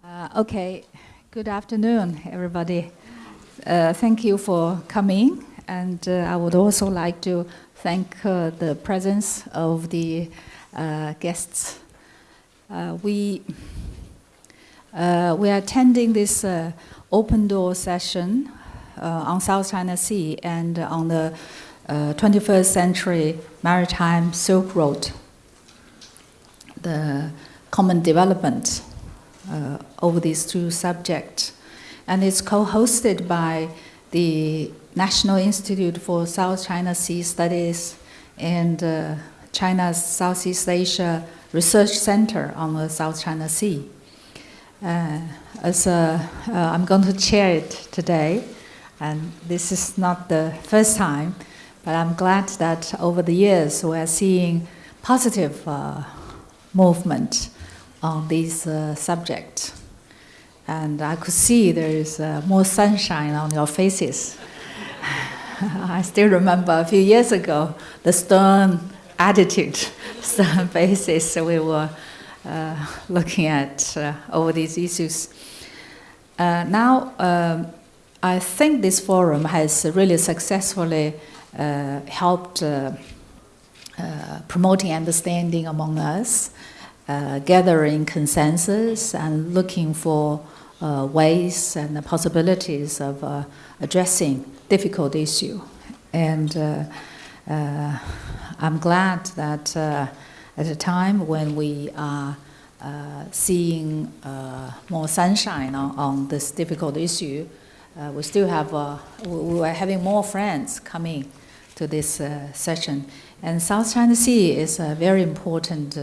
Okay, good afternoon, everybody. Thank you for coming, and I would also like to thank the presence of the guests. We are attending this open door session on South China Sea and on the 21st century Maritime Silk Road, the common development over these two subjects. And it's co-hosted by the National Institute for South China Sea Studies and China's Southeast Asia Research Center on the South China Sea. I'm going to chair it today, and this is not the first time, but I'm glad that over the years we are seeing positive movement on these subjects. And I could see there is more sunshine on your faces. I still remember a few years ago, the stern attitude, stern faces we were looking at over these issues. Now, I think this forum has really successfully helped promoting understanding among us, gathering consensus and looking for ways and possibilities of addressing difficult issue. And I'm glad that at a time when we are seeing more sunshine on this difficult issue, we still have, we are having more friends coming to this session. And South China Sea is a very important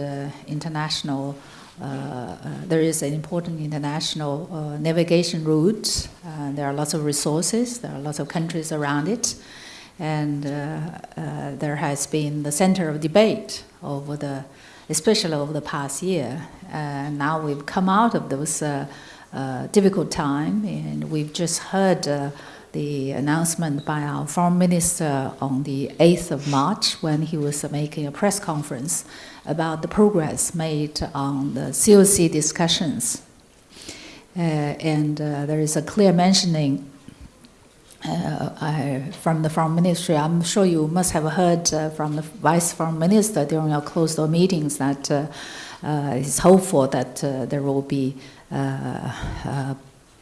international, there is an important international navigation route. There are lots of resources, there are lots of countries around it. And there has been the center of debate over especially over the past year. Now we've come out of those difficult time, and we've just heard the announcement by our foreign minister on the 8th of March when he was making a press conference about the progress made on the COC discussions. And there is a clear mentioning from the foreign ministry. I'm sure you must have heard from the vice foreign minister during our closed-door meetings that it's hopeful that there will be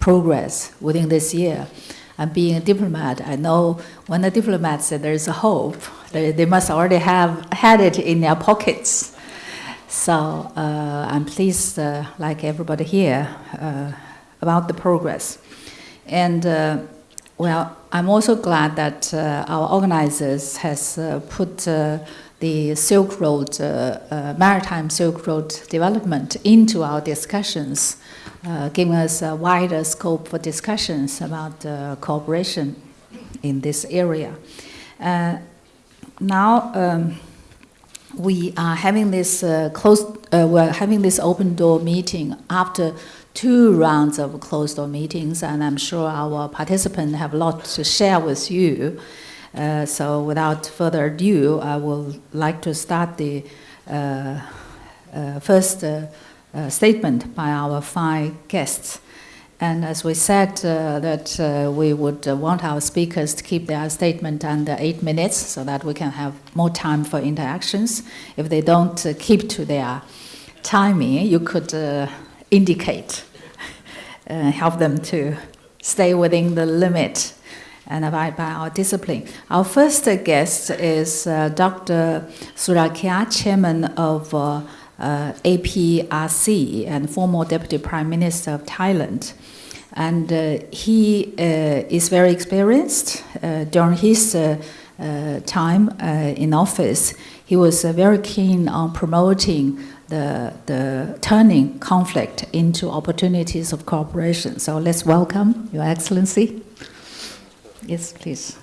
progress within this year. And being a diplomat, I know when the diplomats say there is a hope, they must already have had it in their pockets. So I'm pleased, like everybody here, about the progress. And well, I'm also glad that our organizers has put the Silk Road, Maritime Silk Road development into our discussions, giving us a wider scope for discussions about cooperation in this area. Now we are having this we're having this open door meeting after 2 rounds of closed door meetings, and I'm sure our participants have a lot to share with you. So without further ado, I would like to start the first statement by our 5 guests. And as we said that we would want our speakers to keep their statement under 8 minutes so that we can have more time for interactions. If they don't keep to their timing, you could indicate, help them to stay within the limit and abide by our discipline. Our first guest is Dr. Surakia, chairman of APRC and former Deputy Prime Minister of Thailand. And he is very experienced. During his time in office, he was very keen on promoting the turning conflict into opportunities of cooperation. So let's welcome Your Excellency. Yes, please.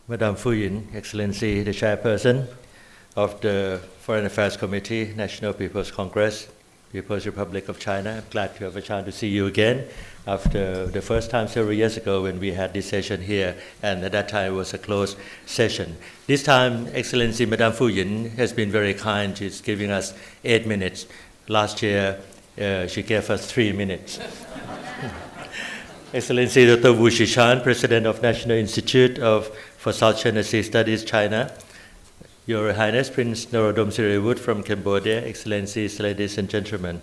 Madame Fu Yin, Excellency, the Chairperson of the Foreign Affairs Committee, National People's Congress, People's Republic of China. I'm glad to have a chance to see you again after the first time several years ago when we had this session here, and at that time it was a closed session. This time, Excellency Madame Fu Yin has been very kind. She's giving us 8 minutes. Last year, she gave us 3 minutes. Excellency Dr. Wu Shishan, President of National Institute for South China Sea Studies, China. Your Highness Prince Norodom Sirirut from Cambodia, Excellencies, ladies and gentlemen.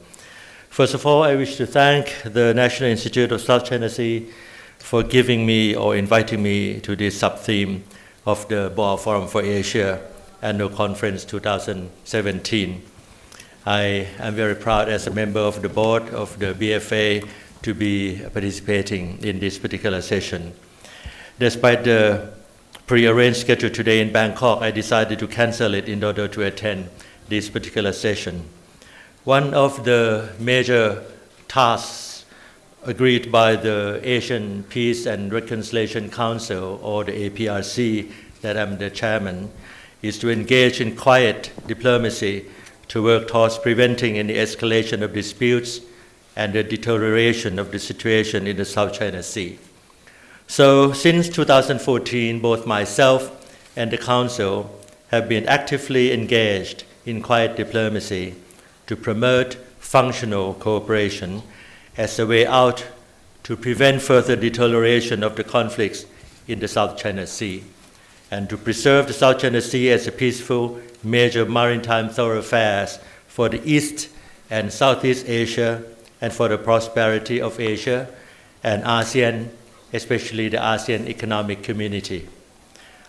First of all, I wish to thank the National Institute of South China Sea for giving me or inviting me to this sub-theme of the Boao Forum for Asia Annual Conference 2017. I am very proud as a member of the board of the BFA to be participating in this particular session. Despite the pre-arranged schedule today in Bangkok, I decided to cancel it in order to attend this particular session. One of the major tasks agreed by the Asian Peace and Reconciliation Council, or the APRC, that I'm the chairman, is to engage in quiet diplomacy to work towards preventing any escalation of disputes and the deterioration of the situation in the South China Sea. So since 2014, both myself and the Council have been actively engaged in quiet diplomacy to promote functional cooperation as a way out to prevent further deterioration of the conflicts in the South China Sea and to preserve the South China Sea as a peaceful major maritime thoroughfares for the East and Southeast Asia and for the prosperity of Asia and ASEAN, especially the ASEAN Economic Community.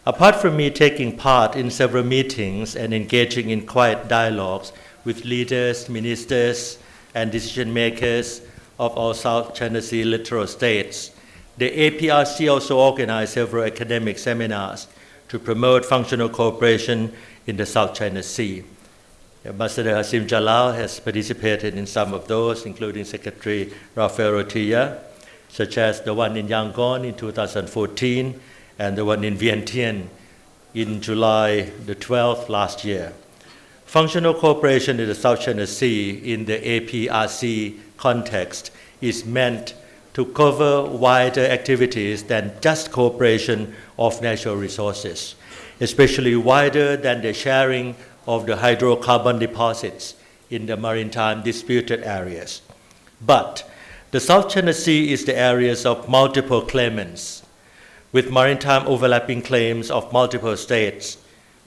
Apart from me taking part in several meetings and engaging in quiet dialogues with leaders, ministers, and decision makers of all South China Sea littoral states, the APRC also organized several academic seminars to promote functional cooperation in the South China Sea. Ambassador Hasim Jalal has participated in some of those, including Secretary Rafael Rotilla, such as the one in Yangon in 2014 and the one in Vientiane in July the 12th last year. Functional cooperation in the South China Sea in the APRC context is meant to cover wider activities than just cooperation of natural resources, especially wider than the sharing of the hydrocarbon deposits in the maritime disputed areas. But the South China Sea is the areas of multiple claimants, with maritime overlapping claims of multiple states.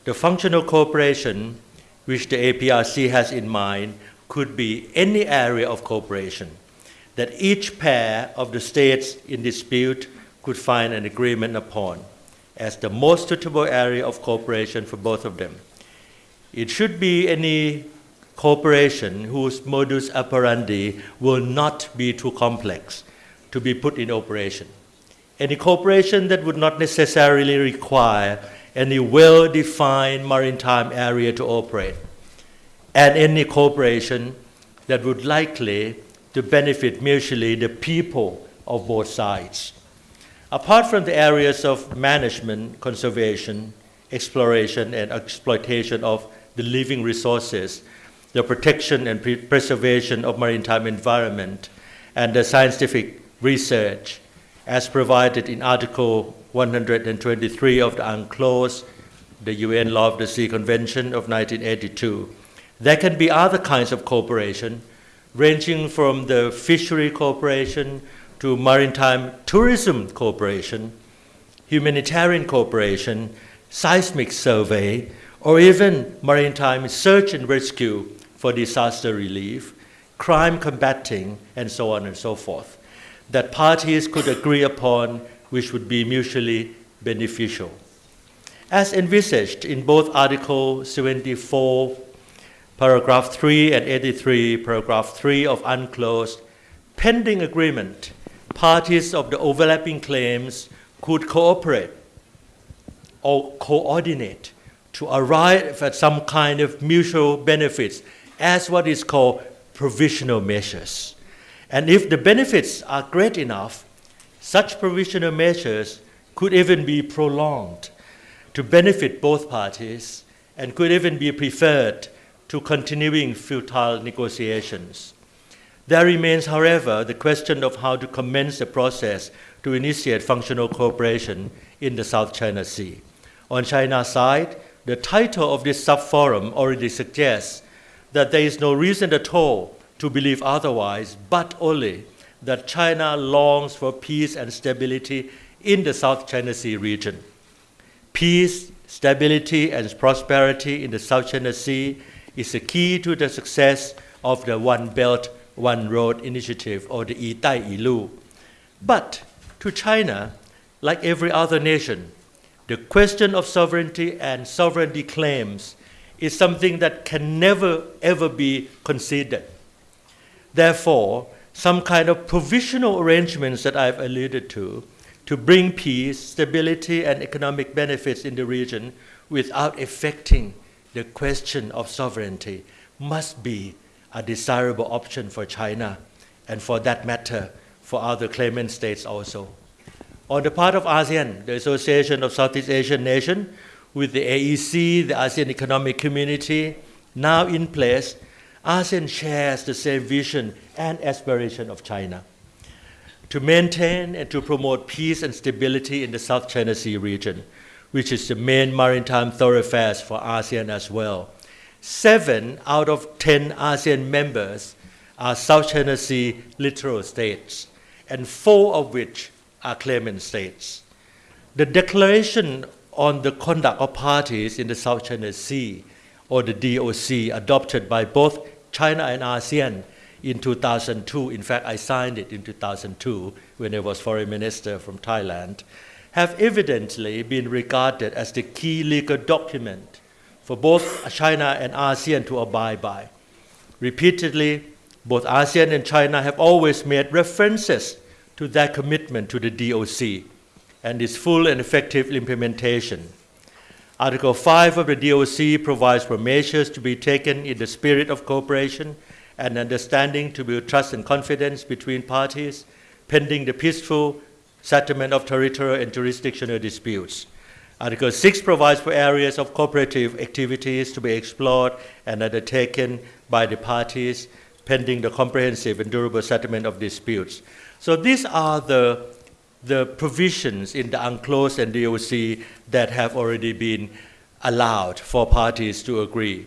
The functional cooperation which the APRC has in mind could be any area of cooperation that each pair of the states in dispute could find an agreement upon as the most suitable area of cooperation for both of them. It should be any cooperation whose modus operandi will not be too complex to be put in operation. Any cooperation that would not necessarily require any well-defined maritime area to operate, and any cooperation that would likely to benefit mutually the people of both sides. Apart from the areas of management, conservation, exploration, and exploitation of the living resources, the protection and preservation of maritime environment, and the scientific research as provided in Article 123 of the UNCLOS, the UN Law of the Sea Convention of 1982. There can be other kinds of cooperation, ranging from the fishery cooperation to maritime tourism cooperation, humanitarian cooperation, seismic survey, or even maritime search and rescue for disaster relief, crime combating, and so on and so forth, that parties could agree upon which would be mutually beneficial. As envisaged in both Article 74, Paragraph 3 and 83, Paragraph 3 of UNCLOS, pending agreement, parties of the overlapping claims could cooperate or coordinate to arrive at some kind of mutual benefits as what is called provisional measures. And if the benefits are great enough, such provisional measures could even be prolonged to benefit both parties and could even be preferred to continuing futile negotiations. There remains, however, the question of how to commence the process to initiate functional cooperation in the South China Sea. On China's side, the title of this sub-forum already suggests that there is no reason at all to believe otherwise, but only that China longs for peace and stability in the South China Sea region. Peace, stability, and prosperity in the South China Sea is the key to the success of the One Belt, One Road initiative, or the 一带一路. But to China, like every other nation, the question of sovereignty and sovereignty claims is something that can never ever be conceded. Therefore, some kind of provisional arrangements that I've alluded to bring peace, stability, and economic benefits in the region without affecting the question of sovereignty must be a desirable option for China, and for that matter, for other claimant states also. On the part of ASEAN, the Association of Southeast Asian Nations, with the AEC, the ASEAN Economic Community, now in place, ASEAN shares the same vision and aspiration of China to maintain and to promote peace and stability in the South China Sea region, which is the main maritime thoroughfares for ASEAN as well. 7 out of 10 ASEAN members are South China Sea littoral states, and 4 of which are claimant states. The Declaration on the Conduct of Parties in the South China Sea, or the DOC, adopted by both China and ASEAN in 2002, in fact I signed it in 2002 when I was Foreign Minister from Thailand, have evidently been regarded as the key legal document for both China and ASEAN to abide by. Repeatedly, both ASEAN and China have always made references to their commitment to the DOC and its full and effective implementation. Article 5 of the DOC provides for measures to be taken in the spirit of cooperation and understanding to build trust and confidence between parties, pending the peaceful settlement of territorial and jurisdictional disputes. Article 6 provides for areas of cooperative activities to be explored and undertaken by the parties, pending the comprehensive and durable settlement of disputes. So these are the provisions in the UNCLOS and DOC that have already been allowed for parties to agree.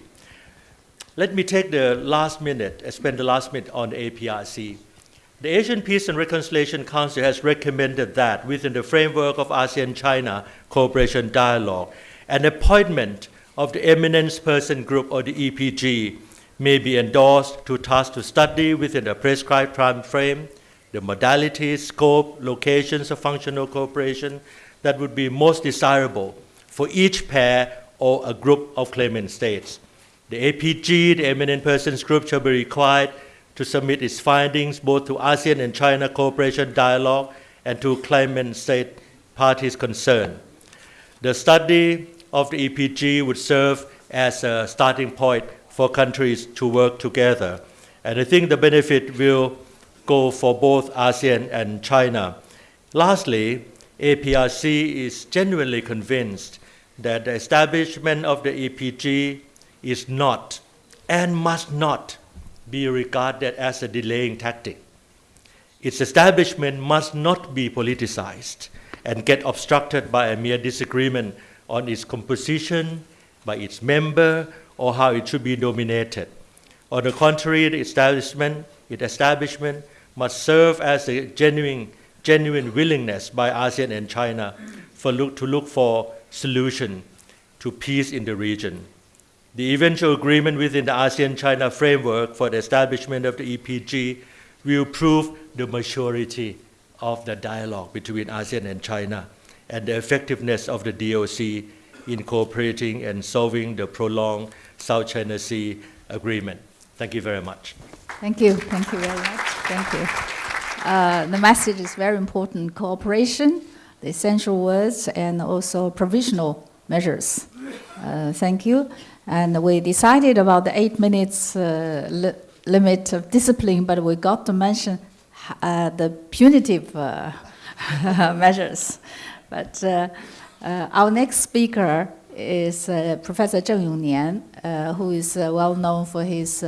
Let me take the last minute, spend the last minute on APRC. The Asian Peace and Reconciliation Council has recommended that within the framework of ASEAN-China Cooperation Dialogue, an appointment of the Eminence Person Group, or the EPG, may be endorsed to task to study within a prescribed time frame the modalities, scope, locations of functional cooperation that would be most desirable for each pair or a group of claimant states. The APG, the Eminent Persons Group, shall be required to submit its findings both to ASEAN and China Cooperation Dialogue and to claimant state parties concerned. The study of the EPG would serve as a starting point for countries to work together. And I think the benefit will go for both ASEAN and China. Lastly, APRC is genuinely convinced that the establishment of the EPG is not and must not be regarded as a delaying tactic. Its establishment must not be politicized and get obstructed by a mere disagreement on its composition, by its member, or how it should be dominated. On the contrary, the establishment must serve as a genuine willingness by ASEAN and China to look for solution to peace in the region. The eventual agreement within the ASEAN-China framework for the establishment of the EPG will prove the maturity of the dialogue between ASEAN and China and the effectiveness of the DOC in cooperating and solving the prolonged South China Sea agreement. Thank you very much. Thank you. Thank you very much. Thank you. The message is very important: cooperation, the essential words, and also provisional measures. Thank you. And we decided about the 8 minutes limit of discipline, but we got to mention the punitive measures. But our next speaker is Professor Zheng Yongnian, who is well known for his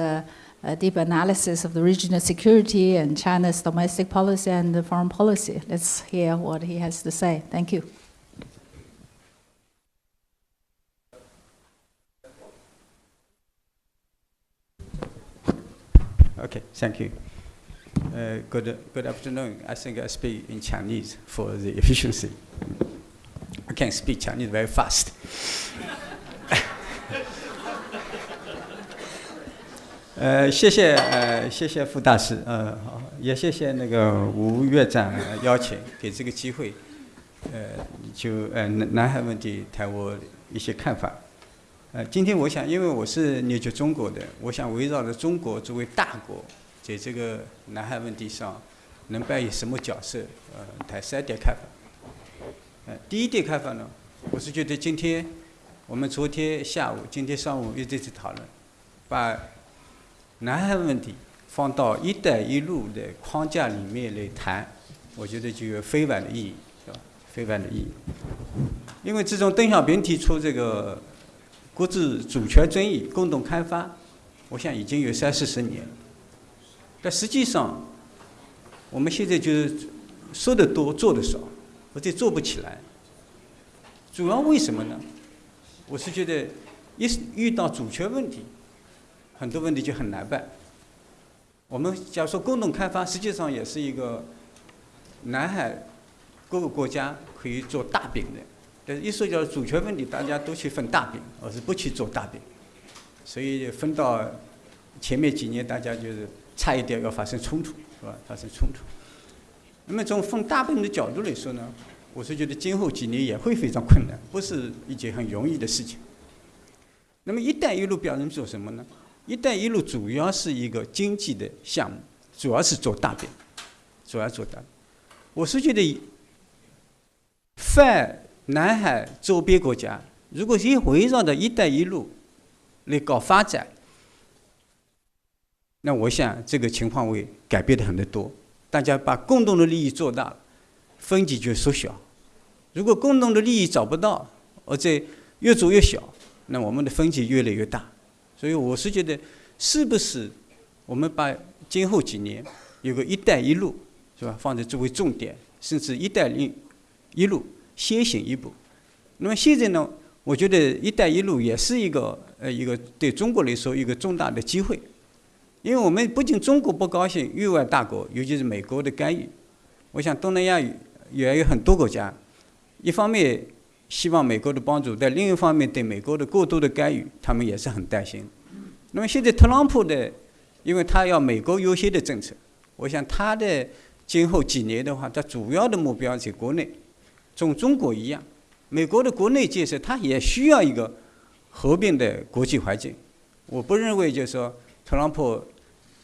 deep analysis of the regional security and China's domestic policy and foreign policy. Let's hear what he has to say. Thank you. Okay, thank you. Good afternoon. I think I speak in Chinese for the efficiency. I can speak Chinese very fast. 谢谢傅大师，好，也谢谢那个吴院长邀请给这个机会，就南海问题谈我一些看法。今天我想，因为我是研究中国的，我想围绕着中国作为大国，在这个南海问题上能扮演什么角色？谈3点看法。第一点看法呢，我是觉得今天我们昨天下午、今天上午一直在讨论，把南海问题放到"一带一路"的框架里面来谈，我觉得就有非凡的意义，是吧？非凡的意义。因为自从邓小平提出这个国之主权争议共同开发，我想已经有30-40年了。但实际上，我们现在就是说的多，做的少，或者做不起来。主要为什么呢？我是觉得，一遇到主权问题，很多问题就很难办。我们假如说共同开发，实际上也是一个南海各个国家可以做大饼的。但是一说到主权问题，大家都去分大饼，而是不去做大饼，所以分到前面几年，大家就是差一点要发生冲突，是吧？发生冲突。那么从分大饼的角度来说呢，我是觉得今后几年也会非常困难，不是一件很容易的事情。那么“一带一路”表示做什么呢？“一带一路”主要是一个经济的项目，主要是做大饼，主要做大饼。我是觉得，泛南海周边国家，如果也围绕着"一带一路"来搞发展，那我想这个情况会改变的很多。大家把共同的利益做大了，分歧就缩小。如果共同的利益找不到，而且越做越小，那我们的分歧越来越大。所以我是觉得，是不是我们把今后几年有个"一带一路"，是吧，放在作为重点，甚至"一带一路"先行一步。那么现在呢，我觉得"一带一路"也是一个对中国来说一个重大的机会，因为我们不仅中国不高兴域外大国，尤其是美国的干预，我想东南亚也有很多国家，一方面希望美国的帮助，但另一方面对美国的过度的干预，他们也是很担心。那么现在特朗普的，因为他要美国优先的政策，我想他的今后几年的话，他主要的目标在国内。从中国一样，美国的国内建设，它也需要一个和平的国际环境。我不认为就是说特朗普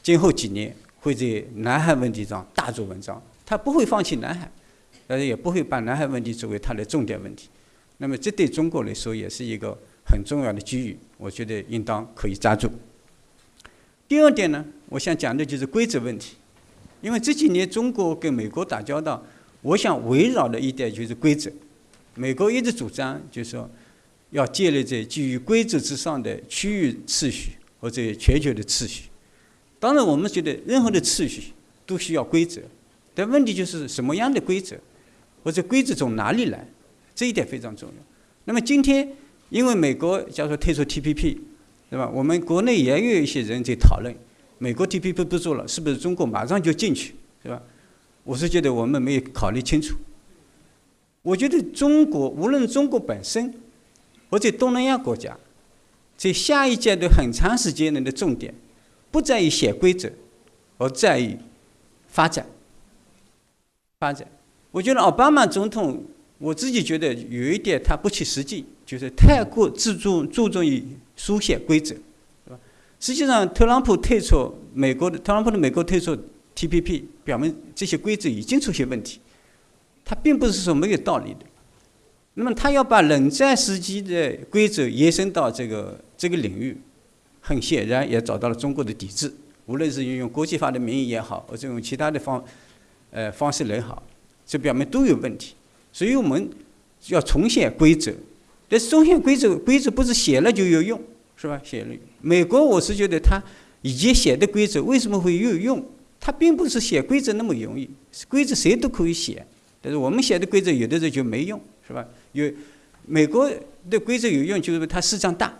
今后几年会在南海问题上大做文章，他不会放弃南海，但是也不会把南海问题作为他的重点问题。那么这对中国来说也是一个很重要的机遇，我觉得应当可以抓住。第二点呢，我想讲的就是规则问题，因为这几年中国跟美国打交道，我想围绕的一点就是规则。美国一直主张就是说要建立在基于规则之上的区域秩序或者全球的秩序。当然我们觉得任何的秩序都需要规则，但问题就是什么样的规则，或者规则从哪里来，这一点非常重要。那么今天因为美国假如说退出 TPP， 对吧？我们国内也有一些人在讨论，美国 TPP 不做了，是不是中国马上就进去，是吧？我是觉得我们没有考虑清楚。我觉得中国无论中国本身或者东南亚国家，在下一阶段很长时间内的重点不在于写规则，而在于发展。我觉得奥巴马总统，我自己觉得有一点他不切实际，就是太过注重于书写规则，是吧？实际上特朗普的美国退出 TPP， 表明这些规则已经出现问题，它并不是说没有道理的。那么他要把冷战时期的规则延伸到这个领域，很显然也找到了中国的抵制，无论是用国际法的名义也好，或者用其他的方式也好，这表明都有问题。所以我们要重写规则，但是中线规则不是写了就有用，是吧？写了，美国我是觉得他以前写的规则为什么会有用？他并不是写规则那么容易，规则谁都可以写，但是我们写的规则有的时候就没用，是吧？美国的规则有用，就是它市场大，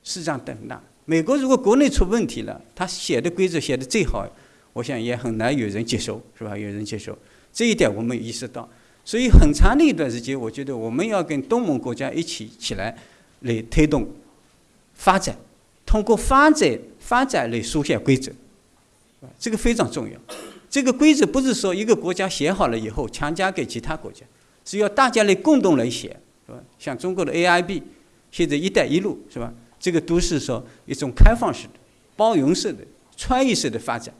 市场很大。美国如果国内出问题了，他写的规则写的最好，我想也很难有人接受，是吧？有人接受这一点我们意识到，所以很长的一段时间，我觉得我们要跟东盟国家一起起来推动发展，通过发展来书写规则，这个非常重要。这个规则不是说一个国家写好了以后强加给其他国家，是要大家来共同来写，是吧？像中国的 AIB， 现在“一带一路”，是吧？这个都是说一种开放式的、包容式的、创意式的发展，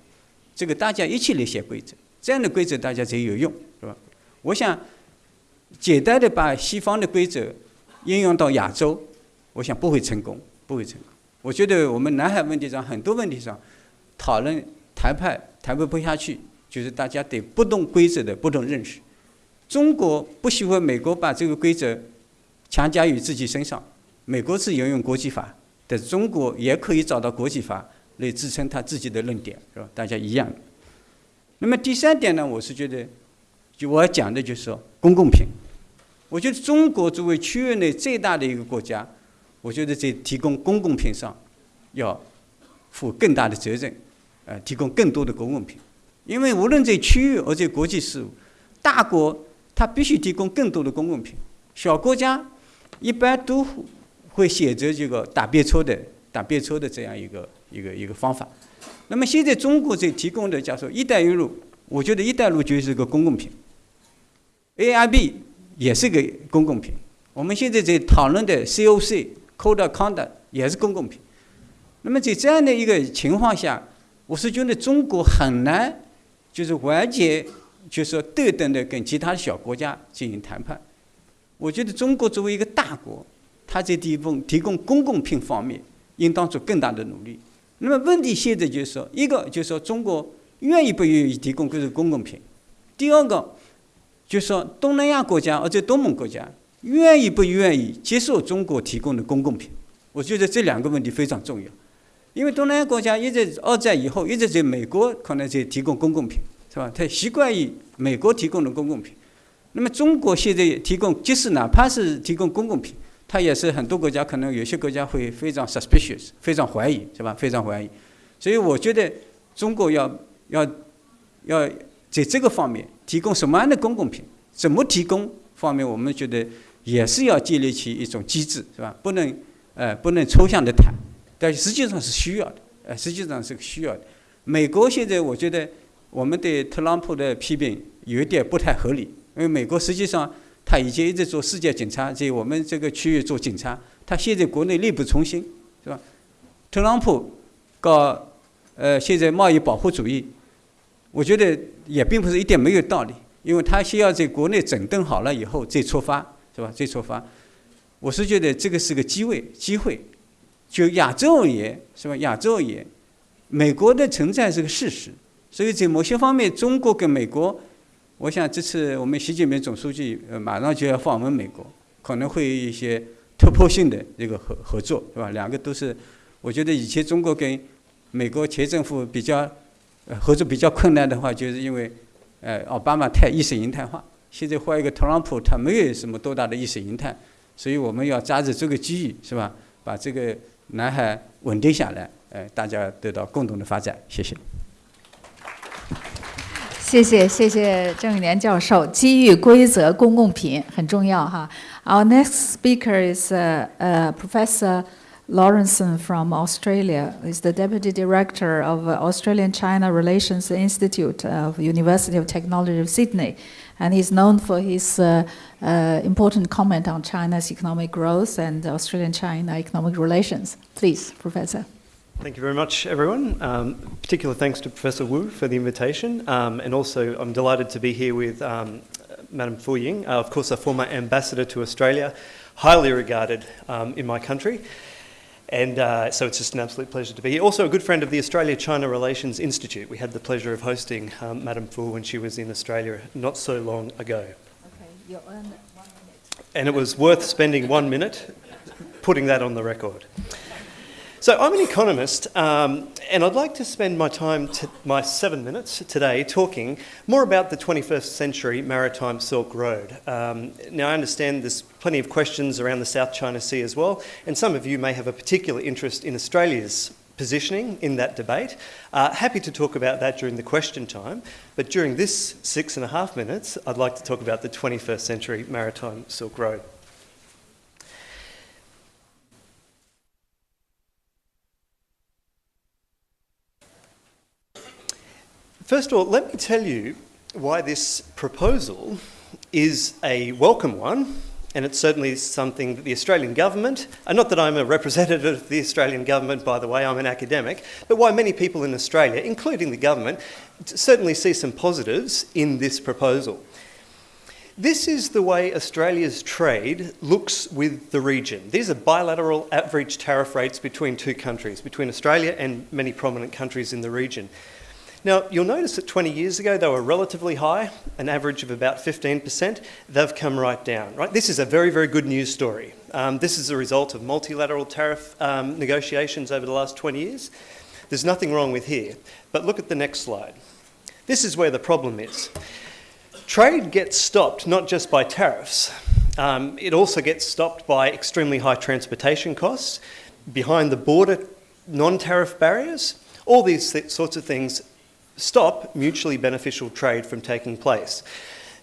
这个大家一起来写规则，这样的规则大家才有用，是吧？我想简单的把西方的规则应用到亚洲，我想不会成功。我觉得我们南海问题上很多问题上讨论谈判不下去，就是大家对不同规则的不同认识。中国不喜欢美国把这个规则强加于自己身上，美国是沿用国际法，但是中国也可以找到国际法来支撑他自己的论点，是吧？大家一样的。那么第三点呢，我是觉得，就我要讲的就是说公共平。我觉得中国作为区域内最大的一个国家，我觉得在提供公共平上要负更大的责任，提供更多的公共平。因为无论在区域或者国际事务，大国它必须提供更多的公共平，小国家一般都会选择这个打别车的这样一个方法。那么现在中国在提供的，假如说“一带一路”，我觉得“一带一路”就是个公共平 ，AIB 也是个公共平。我们现在在讨论的 COC（Code of Conduct） 也是公共平。那么在这样的一个情况下，我是觉得中国很难就是完全就是说对等的跟其他小国家进行谈判。我觉得中国作为一个大国，它在提供公共平方面应当做更大的努力。那么问题现在就是说，一个就是说中国愿意不愿意提供这个公共平，第二个就是说东南亚国家或者东盟国家愿意不愿意接受中国提供的公共平。我觉得这两个问题非常重要，因为东南亚国家一直二战以后一直在美国可能在提供公共平，是吧？他习惯于美国提供的公共平。那么中国现在提供，即使哪怕是提供公共平，它也是很多国家可能有些国家会非常 suspicious， 非常怀疑，是吧？非常怀疑。所以我觉得中国要在这个方面提供什么样的公共平，怎么提供方面，我们觉得也是要建立起一种机制，是吧？不能抽象的谈，但实际上是需要的，实际上是需要的。美国现在我觉得我们对特朗普的批评有一点不太合理，因为美国实际上他以前一直做世界警察，在我们这个区域做警察，他现在国内力不从心，是吧？特朗普搞现在贸易保护主义，我觉得也并不是一点没有道理，因为他先要在国内整顿好了以后再出发，是吧？再出发，我是觉得这个是个机会。就亚洲而言，是吧？亚洲而言，美国的存在是个事实，所以在某些方面，中国跟美国，我想这次我们习近平总书记马上就要访问美国，可能会有一些突破性的这个合作，是吧？两个都是，我觉得以前中国跟美国前政府比较合作比较困难的话，就是因为奥巴马太意识形态化，现在换一个特朗普，他没有什么多大的意识形态，所以我们要抓住这个机遇，是吧？把这个南海稳定下来，大家得到共同的发展。谢谢。谢谢郑宇年教授。机遇、规则、公共平很重要哈。Our next speaker is Professor Lawrenson from Australia. He's the Deputy Director of Australian-China Relations Institute of University of Technology of Sydney. And he's known for his important comment on China's economic growth and Australian-China economic relations. Please, Professor. Thank you very much, everyone. Particular thanks to Professor Wu for the invitation. And also, I'm delighted to be here with Madam Fu Ying, of course, a former ambassador to Australia, highly regarded in my country. And so it's just an absolute pleasure to be here. Also a good friend of the Australia-China Relations Institute. We had the pleasure of hosting Madam Fu when she was in Australia not so long ago. Okay, you earn 1 minute. and it was worth spending 1 minute putting that on the record. So I'm an economist, and I'd like to spend my 7 minutes today talking more about the 21st century Maritime Silk Road. Now I understand there's plenty of questions around the South China Sea as well, and some of you may have a particular interest in Australia's positioning in that debate. Happy to talk about that during the question time, but during this 6.5 minutes, I'd like to talk about the 21st century Maritime Silk Road. First of all, let me tell you why this proposal is a welcome one, and it's certainly something that the Australian government, and not that I'm a representative of the Australian government, by the way, I'm an academic, but why many people in Australia, including the government, certainly see some positives in this proposal. This is the way Australia's trade looks with the region. These are bilateral average tariff rates between two countries, between Australia and many prominent countries in the region. Now, you'll notice that 20 years ago they were relatively high, an average of about 15%. They've come right down, right? This is a very, very good news story. This is a result of multilateral tariff negotiations over the last 20 years. There's nothing wrong with here. But look at the next slide. This is where the problem is. Trade gets stopped not just by tariffs. It also gets stopped by extremely high transportation costs, behind the border non-tariff barriers. All these sorts of things stop mutually beneficial trade from taking place.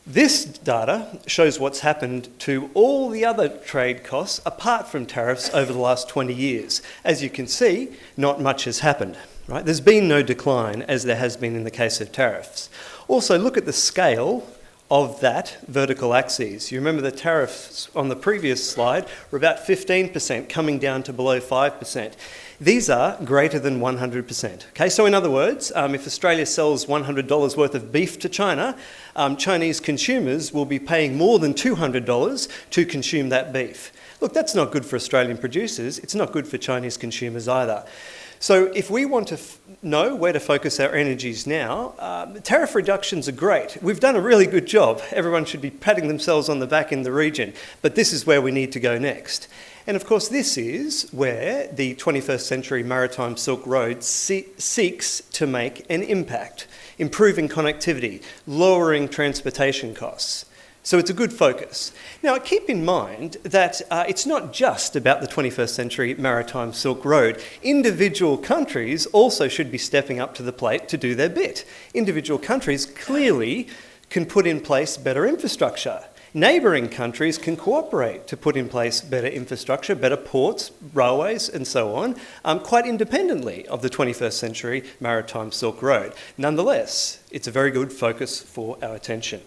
This data shows what's happened to all the other trade costs apart from tariffs over the last 20 years. As you can see, not much has happened, right? There's been no decline as there has been in the case of tariffs. Also, look at the scale of that vertical axis. You remember the tariffs on the previous slide were about 15%, coming down to below 5%. These are greater than 100%. Okay, so in other words, if Australia sells $100 worth of beef to China, Chinese consumers will be paying more than $200 to consume that beef. Look, that's not good for Australian producers. It's not good for Chinese consumers either. So if we want to know where to focus our energies now, tariff reductions are great. We've done a really good job. Everyone should be patting themselves on the back in the region. But this is where we need to go next. And of course, this is where the 21st century Maritime Silk Road seeks to make an impact, improving connectivity, lowering transportation costs. So it's a good focus. Now, keep in mind that it's not just about the 21st century Maritime Silk Road. Individual countries also should be stepping up to the plate to do their bit. Individual countries clearly can put in place better infrastructure. Neighbouring countries can cooperate to put in place better infrastructure, better ports, railways and so on, quite independently of the 21st century Maritime Silk Road. Nonetheless, it's a very good focus for our attention.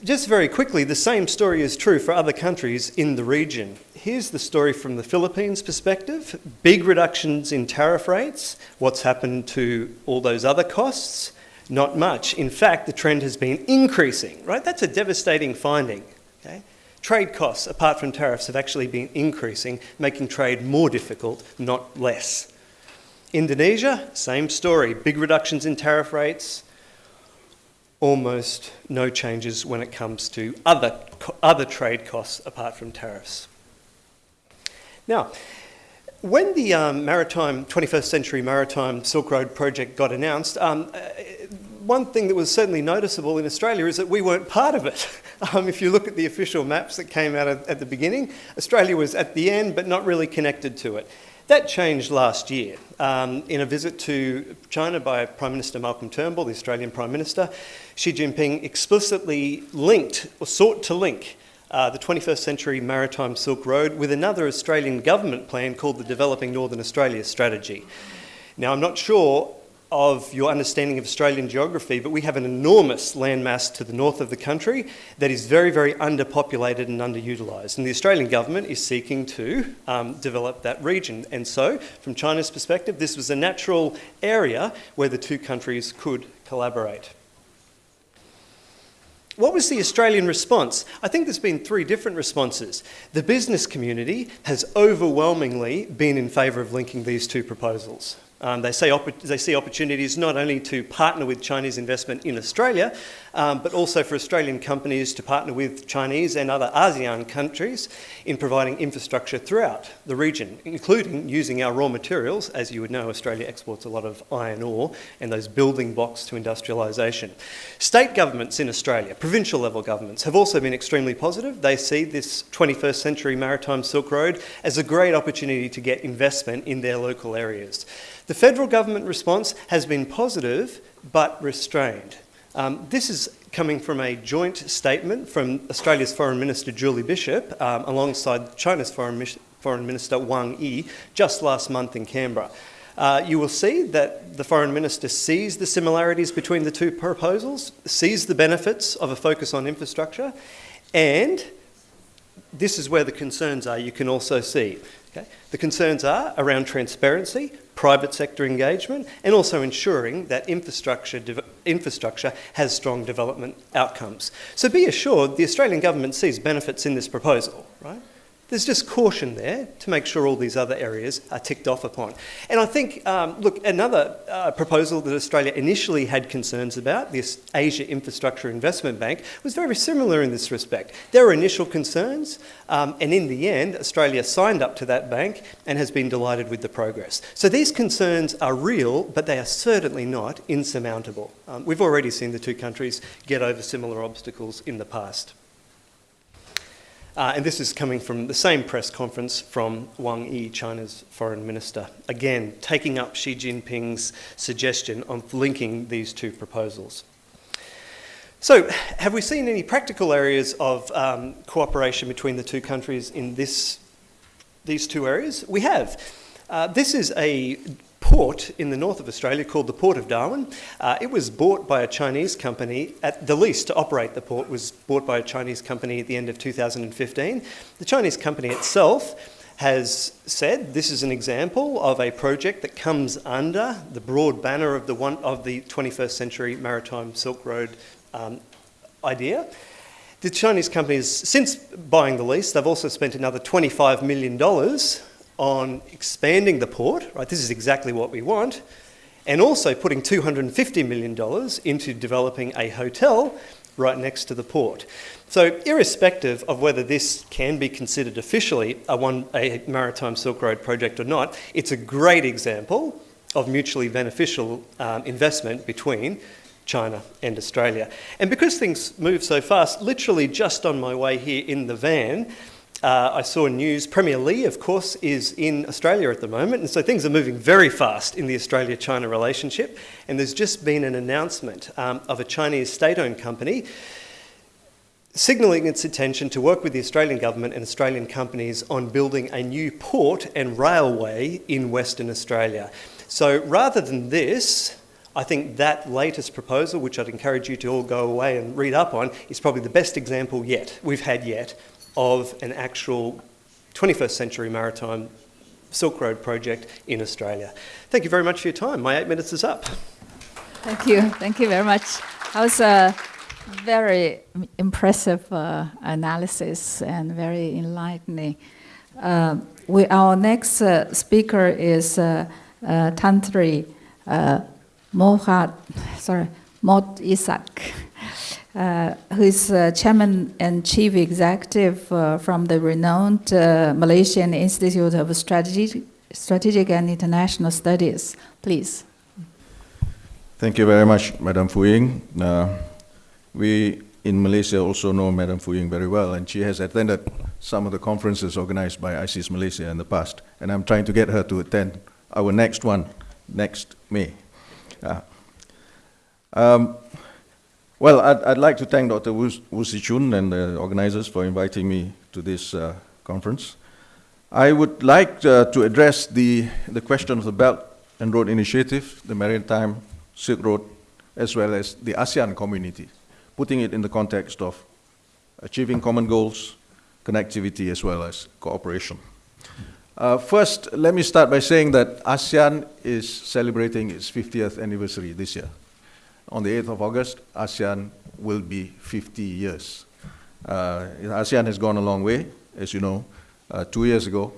Just very quickly, the same story is true for other countries in the region. Here's the story from the Philippines' perspective. Big reductions in tariff rates. What's happened to all those other costs? Not much. In fact, the trend has been increasing, right? That's a devastating finding. Okay? Trade costs, apart from tariffs, have actually been increasing, making trade more difficult, not less. Indonesia, same story. Big reductions in tariff rates, almost no changes when it comes to other trade costs apart from tariffs. Now, when the 21st century Maritime Silk Road project got announced, one thing that was certainly noticeable in Australia is that we weren't part of it. If you look at the official maps that came out at the beginning, Australia was at the end but not really connected to it. That changed last year. In a visit to China by Prime Minister Malcolm Turnbull, the Australian Prime Minister, Xi Jinping explicitly sought to link the 21st century Maritime Silk Road with another Australian government plan called the Developing Northern Australia Strategy. Now, I'm not sure of your understanding of Australian geography, but we have an enormous landmass to the north of the country that is very, very underpopulated and underutilised. And the Australian government is seeking to develop that region. And so, from China's perspective, this was a natural area where the two countries could collaborate. What was the Australian response? I think there's been three different responses. The business community has overwhelmingly been in favour of linking these two proposals. They see opportunities not only to partner with Chinese investment in Australia, but also for Australian companies to partner with Chinese and other ASEAN countries in providing infrastructure throughout the region, including using our raw materials. As you would know, Australia exports a lot of iron ore and those building blocks to industrialisation. State governments in Australia, provincial level governments, have also been extremely positive. They see this 21st century maritime Silk Road as a great opportunity to get investment in their local areas. The federal government response has been positive but restrained. This is coming from a joint statement from Australia's Foreign Minister Julie Bishop alongside China's Foreign Minister Wang Yi just last month in Canberra. You will see that the Foreign Minister sees the similarities between the two proposals, sees the benefits of a focus on infrastructure, and this is where the concerns are, you can also see. Okay? The concerns are around transparency, private sector engagement, and also ensuring that infrastructure has strong development outcomes. So be assured the Australian government sees benefits in this proposal, right? There's just caution there to make sure all these other areas are ticked off upon. And I think, look, another proposal that Australia initially had concerns about, this Asia Infrastructure Investment Bank, was very similar in this respect. There were initial concerns, and in the end, Australia signed up to that bank and has been delighted with the progress. So these concerns are real, but they are certainly not insurmountable. We've already seen the two countries get over similar obstacles in the past. And this is coming from the same press conference from Wang Yi, China's foreign minister, again taking up Xi Jinping's suggestion of linking these two proposals. So, have we seen any practical areas of cooperation between the two countries in these two areas? We have. This is a port in the north of Australia called the Port of Darwin. It was bought by a Chinese company. At the lease to operate the port was bought by a Chinese company at the end of 2015. The Chinese company itself has said this is an example of a project that comes under the broad banner of the 21st century maritime Silk Road idea. The Chinese companies, since buying the lease, they've also spent another $25 million on expanding the port, right? This is exactly what we want, and also putting $250 million into developing a hotel right next to the port. So irrespective of whether this can be considered officially a maritime Silk Road project or not, it's a great example of mutually beneficial investment between China and Australia. And because things move so fast, literally just on my way here in the van, I saw news. Premier Li, of course, is in Australia at the moment, and so things are moving very fast in the Australia-China relationship. And there's just been an announcement of a Chinese state-owned company signalling its intention to work with the Australian government and Australian companies on building a new port and railway in Western Australia. So rather than this, I think that latest proposal, which I'd encourage you to all go away and read up on, is probably the best example we've had yet, of an actual 21st century maritime Silk Road project in Australia. Thank you very much for your time. My 8 minutes is up. Thank you very much. That was a very impressive analysis and very enlightening. Our next speaker is Tantri Mod Isak, who is Chairman and Chief Executive from the renowned Malaysian Institute of Strategic and International Studies. Please. Thank you very much, Madam Fu Ying. We in Malaysia also know Madam Fu Ying very well, and she has attended some of the conferences organized by ISIS Malaysia in the past, and I'm trying to get her to attend our next one next May. Well, I'd like to thank Dr. Wu Sichun and the organizers for inviting me to this conference. I would like to address the question of the Belt and Road Initiative, the Maritime Silk Road, as well as the ASEAN community, putting it in the context of achieving common goals, connectivity, as well as cooperation. First, let me start by saying that ASEAN is celebrating its 50th anniversary this year. On the 8th of August, ASEAN will be 50 years. ASEAN has gone a long way, as you know. 2 years ago,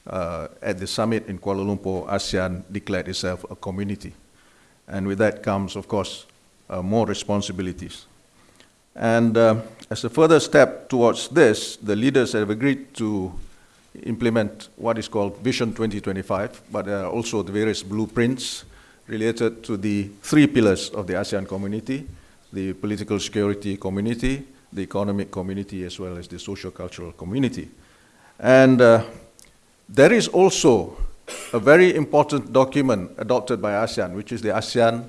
at the summit in Kuala Lumpur, ASEAN declared itself a community. And with that comes, of course, more responsibilities. And as a further step towards this, the leaders have agreed to implement what is called Vision 2025, but there are also the various blueprints related to the 3 pillars of the ASEAN community: the political security community, the economic community, as well as the socio-cultural community. And there is also a very important document adopted by ASEAN, which is the ASEAN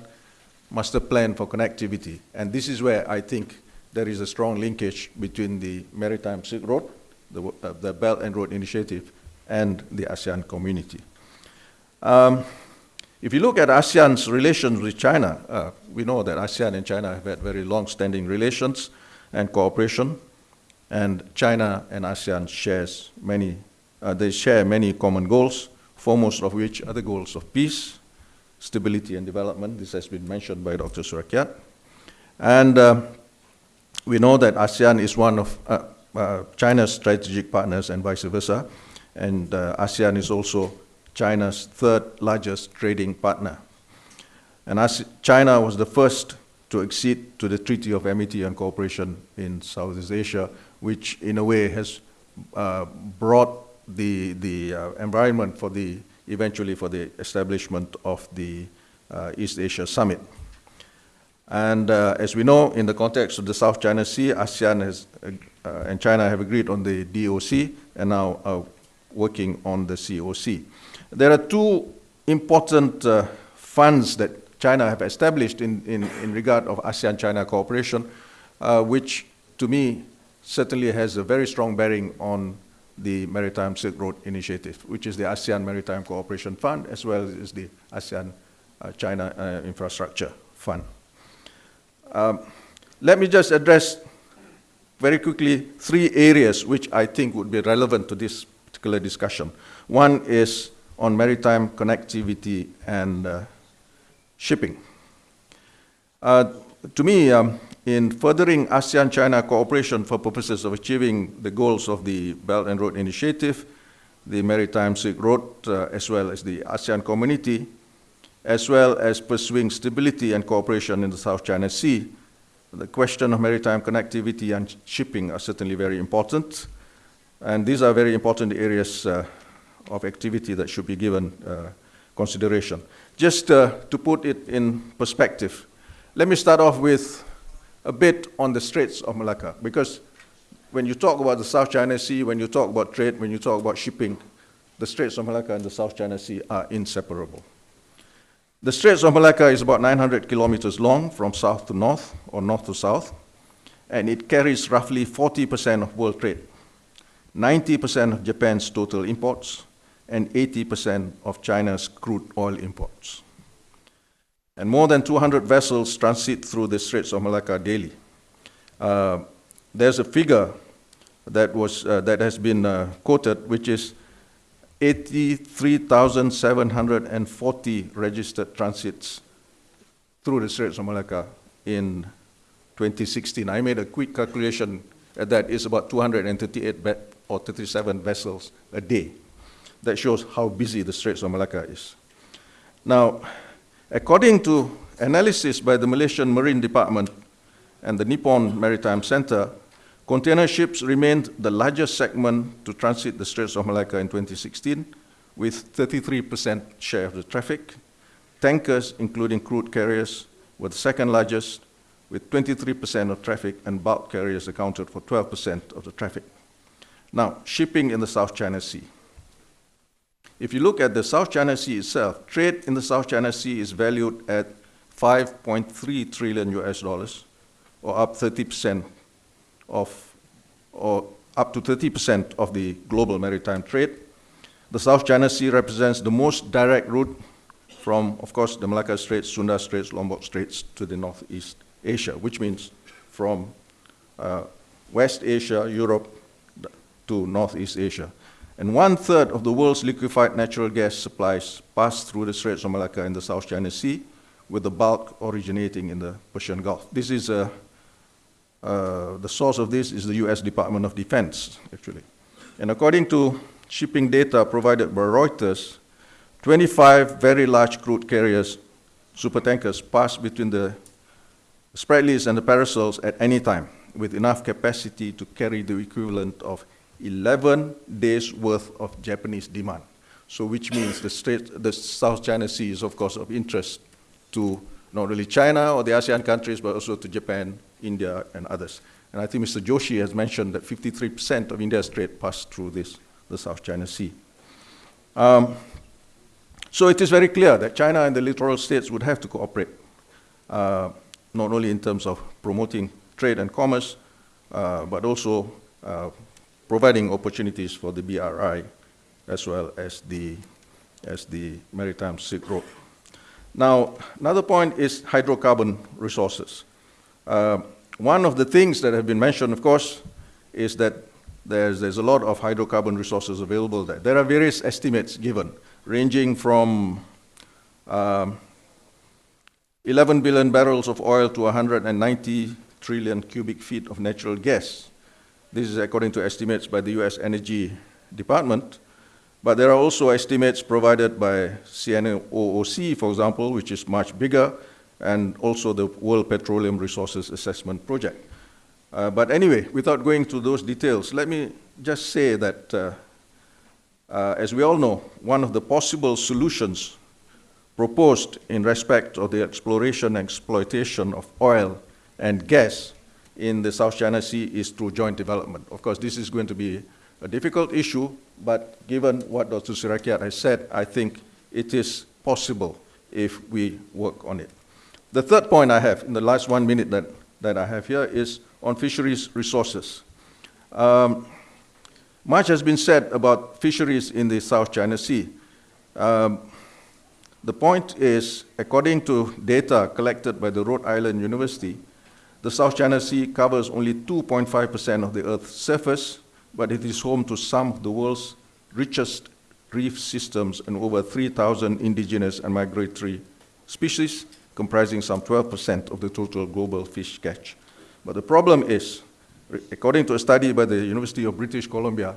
Master Plan for Connectivity. And this is where I think there is a strong linkage between the Maritime Silk Road, the Belt and Road Initiative, and the ASEAN community. If you look at ASEAN's relations with China, we know that ASEAN and China have had very long-standing relations and cooperation, and China and ASEAN they share many common goals, foremost of which are the goals of peace, stability, and development. This has been mentioned by Dr. Surakiart. And we know that ASEAN is one of China's strategic partners and vice versa, and ASEAN is also China's 3rd largest trading partner. And China was the first to accede to the Treaty of Amity and Cooperation in Southeast Asia, which in a way has brought the environment for eventually for the establishment of the East Asia Summit. And as we know, in the context of the South China Sea, ASEAN and China have agreed on the DOC and now are working on the COC. There are 2 important funds that China have established in regard of ASEAN-China cooperation, which to me certainly has a very strong bearing on the Maritime Silk Road Initiative, which is the ASEAN Maritime Cooperation Fund, as well as the ASEAN-China Infrastructure Fund. Let me just address very quickly 3 areas which I think would be relevant to this particular discussion. One is on maritime connectivity and shipping. To me, in furthering ASEAN-China cooperation for purposes of achieving the goals of the Belt and Road Initiative, the Maritime Silk Road, as well as the ASEAN community, as well as pursuing stability and cooperation in the South China Sea, the question of maritime connectivity and shipping are certainly very important. And these are very important areas of activity that should be given consideration. Just to put it in perspective, let me start off with a bit on the Straits of Malacca, because when you talk about the South China Sea, when you talk about trade, when you talk about shipping, the Straits of Malacca and the South China Sea are inseparable. The Straits of Malacca is about 900 kilometers long from south to north, or north to south, and it carries roughly 40% of world trade, 90% of Japan's total imports, and 80% of China's crude oil imports. And more than 200 vessels transit through the Straits of Malacca daily. There's a figure that has been quoted, which is 83,740 registered transits through the Straits of Malacca in 2016. I made a quick calculation that is about 238 or 37 vessels a day. That shows how busy the Straits of Malacca is. Now, according to analysis by the Malaysian Marine Department and the Nippon Maritime Center, container ships remained the largest segment to transit the Straits of Malacca in 2016, with 33% share of the traffic. Tankers, including crude carriers, were the second largest, with 23% of traffic, and bulk carriers accounted for 12% of the traffic. Now, shipping in the South China Sea. If you look at the South China Sea itself, trade in the South China Sea is valued at $5.3 trillion US, or up 30% or up to 30% of the global maritime trade. The South China Sea represents the most direct route from, of course, the Malacca Straits, Sunda Straits, Lombok Straits to the Northeast Asia, which means from West Asia, Europe, to Northeast Asia. And 1/3 of the world's liquefied natural gas supplies pass through the Straits of Malacca in the South China Sea, with the bulk originating in the Persian Gulf. This is the source of this is the US Department of Defense, actually. And according to shipping data provided by Reuters, 25 very large crude carriers, supertankers, pass between the Spratlys and the Parasols at any time, with enough capacity to carry the equivalent of 11 days' worth of Japanese demand. So which means the South China Sea is, of course, of interest to not only China or the ASEAN countries, but also to Japan, India, and others. And I think Mr. Joshi has mentioned that 53% of India's trade passed through the South China Sea. So it is very clear that China and the littoral states would have to cooperate, not only in terms of promoting trade and commerce, but also providing opportunities for the BRI as well as the Maritime Silk Road. Now, another point is hydrocarbon resources. One of the things that have been mentioned, of course, is that there's a lot of hydrocarbon resources available there. There are various estimates given, ranging from 11 billion barrels of oil to 190 trillion cubic feet of natural gas. This is according to estimates by the US Energy Department. But there are also estimates provided by CNOOC, for example, which is much bigger, and also the World Petroleum Resources Assessment Project. But anyway, without going to those details, let me just say that, as we all know, one of the possible solutions proposed in respect of the exploration and exploitation of oil and gas in the South China Sea is through joint development. Of course, this is going to be a difficult issue, but given what Dr. Sirakiat has said, I think it is possible if we work on it. The third point I have, in the last 1 minute that I have here, is on fisheries resources. Much has been said about fisheries in the South China Sea. The point is, according to data collected by the Rhode Island University, the South China Sea covers only 2.5% of the Earth's surface, but it is home to some of the world's richest reef systems and over 3,000 indigenous and migratory species, comprising some 12% of the total global fish catch. But the problem is, according to a study by the University of British Columbia,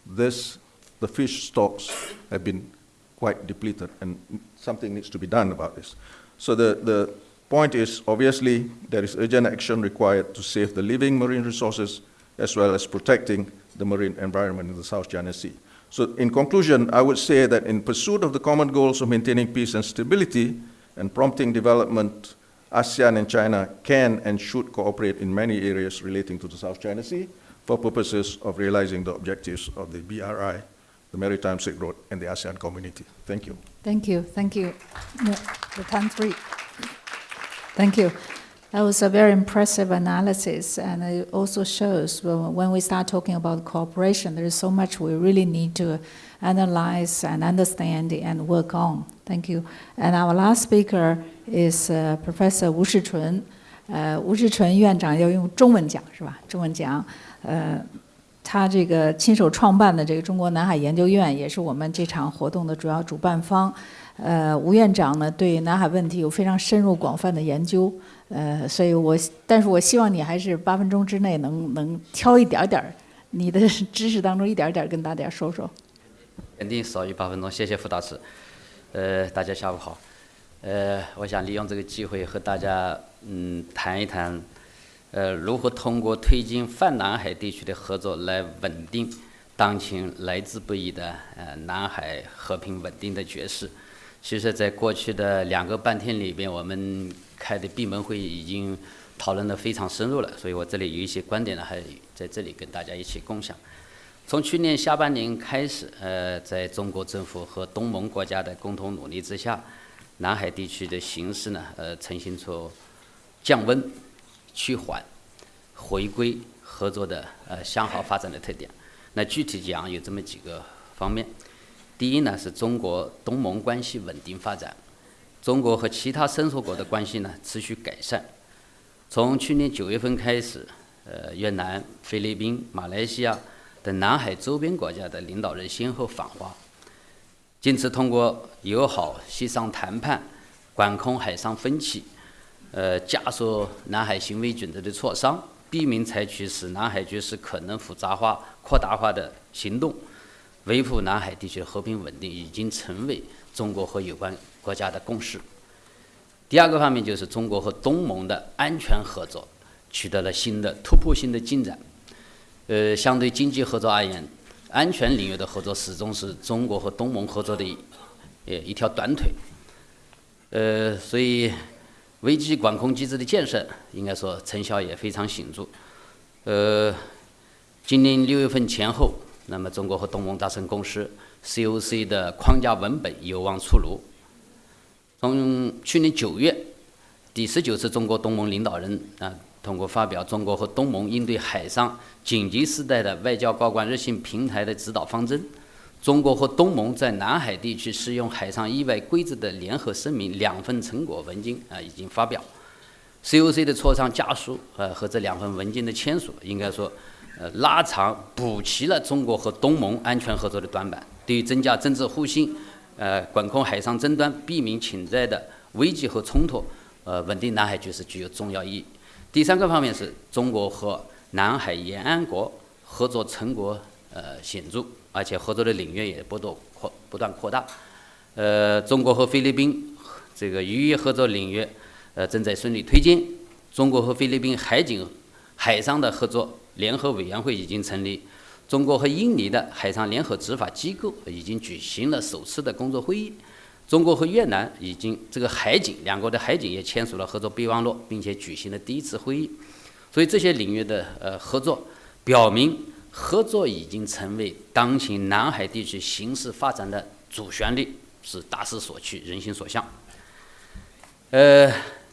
the fish stocks have been quite depleted, and something needs to be done about this. So the point is, obviously, there is urgent action required to save the living marine resources as well as protecting the marine environment in the South China Sea. So in conclusion, I would say that in pursuit of the common goals of maintaining peace and stability and prompting development, ASEAN and China can and should cooperate in many areas relating to the South China Sea for purposes of realizing the objectives of the BRI, the Maritime Silk Road, and the ASEAN community. Thank you. Thank you. Thank you. The time 3. Thank you. That was a very impressive analysis, and it also shows when we start talking about cooperation, there is so much we really need to analyze and understand and work on. Thank you. And our last speaker is Professor Wu Shichun. 吴世纯院长要用中文讲是吧？中文讲，他这个亲手创办的这个中国南海研究院，也是我们这场活动的主要主办方。吴院长呢，对南海问题有非常深入广泛的研究。所以但是我希望你还是8分钟之内能挑一点点你的知识当中一点点跟大家说说。肯定少于8分钟，谢谢傅大师。大家下午好。我想利用这个机会和大家谈一谈，如何通过推进泛南海地区的合作来稳定当前来之不易的南海和平稳定的局势。其实，在过去的2个半天里边，我们开的闭门会议已经讨论得非常深入了，所以我这里有一些观点呢，还在这里跟大家一起共享。从去年下半年开始，在中国政府和东盟国家的共同努力之下，南海地区的形势呢，呈现出降温、趋缓、回归合作的向好发展的特点。那具体讲有这么几个方面。第一呢，是中国东盟关系稳定发展，中国和其他伸缩国的关系呢持续改善。从去年9月份开始，越南、菲律宾、马来西亚等南海周边国家的领导人先后访华，坚持通过友好协商谈判，管控海上分歧，加速南海行为准则的磋商，避免采取使南海局势可能复杂化、扩大化的行动。维护南海地区的和平稳定已经成为中国和有关国家的共识。第二个方面就是中国和东盟的安全合作取得了新的突破性的进展。相对经济合作而言，安全领域的合作始终是中国和东盟合作的一条短腿。所以危机管控机制的建设应该说成效也非常显著。今年6月份前后，那么中国和东盟达成共识 ，COC 的框架文本有望出炉。从去年9月，第19次中国东盟领导人通过发表中国和东盟应对海上紧急事态的外交高官热线平台的指导方针，中国和东盟在南海地区适用海上意外规则的联合声明2份成果文件已经发表。COC 的磋商加速和这2份文件的签署，应该说拉长补齐了中国和东盟安全合作的短板，对于增加政治互信、管控海上争端、避免潜在的危机和冲突、稳定南海局势具有重要意义。第3个方面是中国和南海沿岸国合作成果显著，而且合作的领域也不断扩大。中国和菲律宾这个渔业合作领域正在顺利推进。中国和菲律宾海上的合作联合委员会已经成立。中国和印尼的海上联合执法机构已经举行了首次的工作会议。中国和越南已经这个两国的海警也签署了合作备忘录，并且举行了第1次会议。所以这些领域的合作表明，合作已经成为当前南海地区形势发展的主旋律，是大势所趋，人心所向。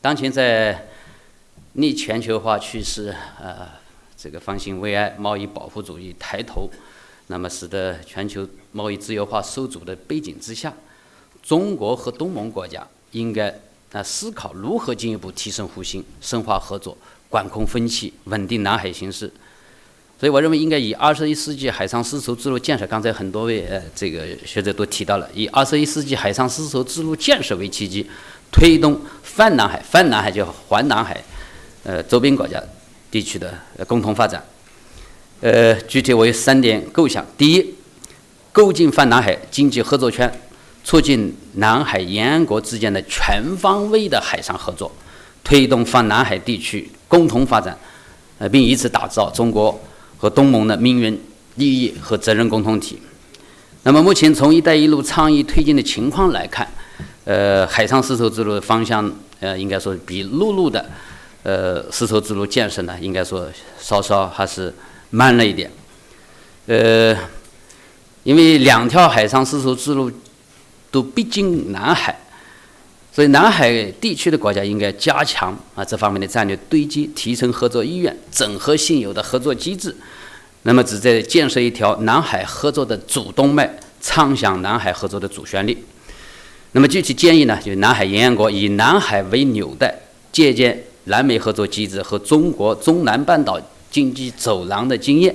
当前在逆全球化趋势这个方兴未艾、贸易保护主义抬头，那么使得全球贸易自由化受阻的背景之下，中国和东盟国家应该思考如何进一步提升互信、深化合作、管控分歧、稳定南海形势。所以我认为应该以21世纪海上丝绸之路建设，刚才很多位这个学者都提到了，以21世纪海上丝绸之路建设为契机，推动泛南海就环南海周边国家地区的共同发展。具体我有3点构想：第一，构建泛南海经济合作圈，促进南海沿岸国之间的全方位的海上合作，推动泛南海地区共同发展，并以此打造中国和东盟的命运、利益和责任共同体。那么目前从“一带一路”倡议推进的情况来看，海上丝绸之路的方向，应该说比陆路的丝绸之路建设呢，应该说稍稍还是慢了一点。因为2条海上丝绸之路都逼近南海，所以南海地区的国家应该加强这方面的战略堆积，提升合作意愿，整合现有的合作机制，那么旨在建设一条南海合作的主动脉，畅想南海合作的主旋律。那么具体建议呢，就是南海沿岸国以南海为纽带，借鉴南美合作机制和中国中南半岛经济走廊的经验，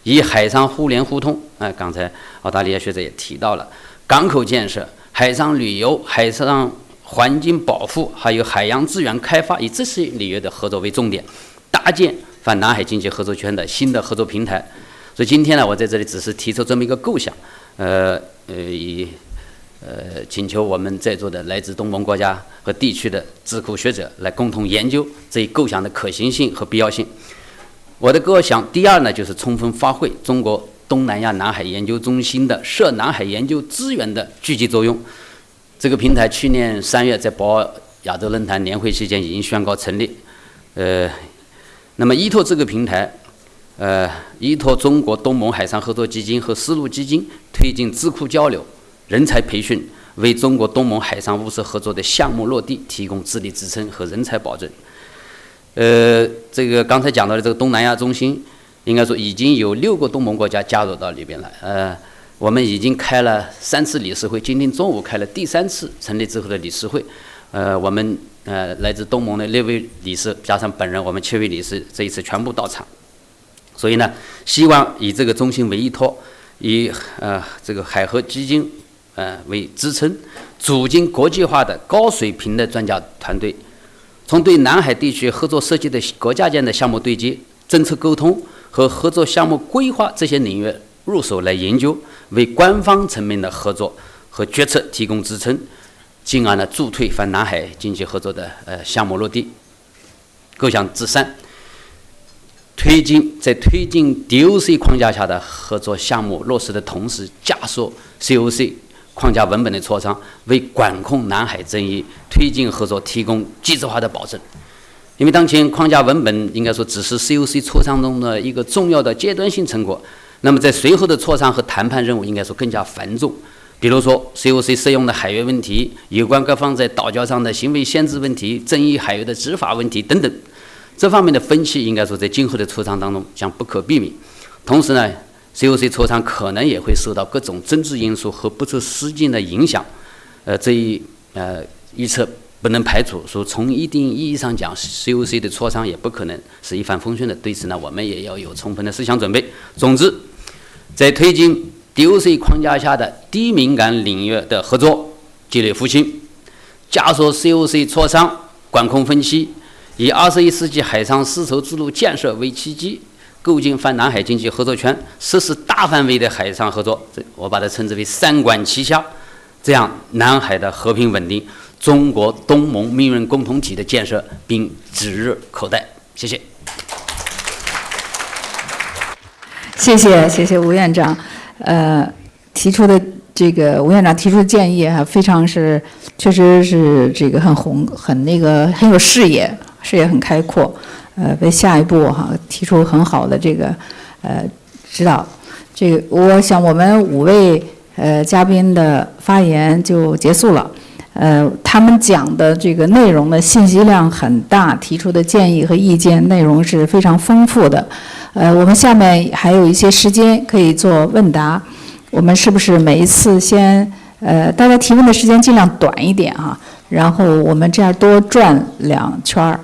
以海上互联互通，刚才澳大利亚学者也提到了港口建设、海上旅游、海上环境保护，还有海洋资源开发，以这些领域的合作为重点，搭建泛南海经济合作圈的新的合作平台。所以今天呢，我在这里只是提出这么一个构想，请求我们在座的来自东盟国家和地区的智库学者来共同研究这一构想的可行性和必要性。我的构想第2呢，就是充分发挥中国东南亚南海研究中心的涉南海研究资源的聚集作用。这个平台去年3月在博鳌亚洲论坛年会期间已经宣告成立。那么依托这个平台，依托中国东盟海上合作基金和丝路基金，推进智库交流、人才培训，为中国东盟海上务实合作的项目落地提供智力支撑和人才保证。这个刚才讲到的这个东南亚中心，应该说已经有6个东盟国家加入到里边来。我们已经开了3次理事会，今天中午开了第3次成立之后的理事会。我们来自东盟的6位理事加上本人，我们7位理事这一次全部到场。所以呢，希望以这个中心为依托，以这个海河基金为支撑，组建国际化的高水平的专家团队，从对南海地区合作设计的国家间的项目对接、政策沟通和合作项目规划这些领域入手来研究，为官方层面的合作和决策提供支撑，进而呢助推泛南海经济合作的项目落地。构想之3，在推进 DOC 框架下的合作项目落实的同时，加速 COC 框架文本的磋商，为管控南海争议、推进合作提供机制化的保证。因为当前框架文本应该说只是 COC 磋商中的一个重要的阶段性成果，那么在随后的磋商和谈判任务应该说更加繁重。比如说 COC 适用的海域问题，有关各方在岛礁上的行为限制问题、争议海域的执法问题等等，这方面的分歧应该说在今后的磋商当中将不可避免。同时呢 COC 磋商可能也会受到各种政治因素和不切实际的影响，这一预测不能排除，说从一定意义上讲 COC 的磋商也不可能是一帆风顺的，对此呢我们也要有充分的思想准备。总之，在推进 DOC 框架下的低敏感领域的合作积累复兴，加速 COC 磋商管控分歧，以21世纪海上丝绸之路建设为契机，构建泛南海经济合作圈，实施大范围的海上合作，我把它称之为3管齐下，这样南海的和平稳定，中国东盟命运共同体的建设并指日可待。谢谢。谢谢吴院长，提出的这个吴院长提出的建议啊，非常是确实是这个很有视野很开阔，为下一步提出很好的这个指导。这个我想我们5位嘉宾的发言就结束了。他们讲的这个内容的信息量很大，提出的建议和意见内容是非常丰富的。我们下面还有一些时间可以做问答，我们是不是每一次先大家提问的时间尽量短一点然后我们这样多转2圈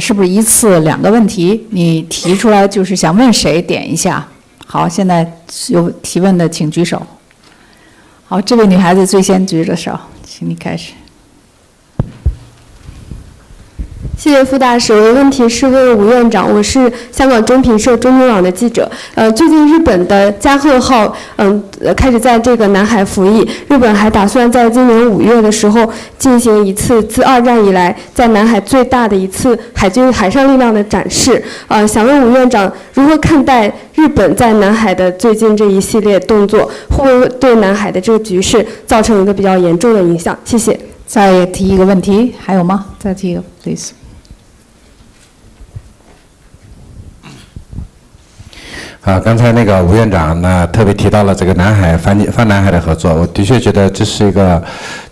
是不是一次2个问题？你提出来就是想问谁点一下。好，现在有提问的请举手。好，这位女孩子最先举着手，请你开始。谢谢傅大使，我的问题是问吴院长，我是香港中评社中新网的记者。最近日本的加贺号开始在这个南海服役，日本还打算在今年5月的时候进行一次自2战以来在南海最大的一次海军海上力量的展示。想问吴院长如何看待日本在南海的最近这一系列动作，会不会对南海的这个局势造成一个比较严重的影响？谢谢。再提一个问题，还有吗？再提一个 ，please。刚才那个吴院长呢特别提到了这个泛南海的合作，我的确觉得这是一个，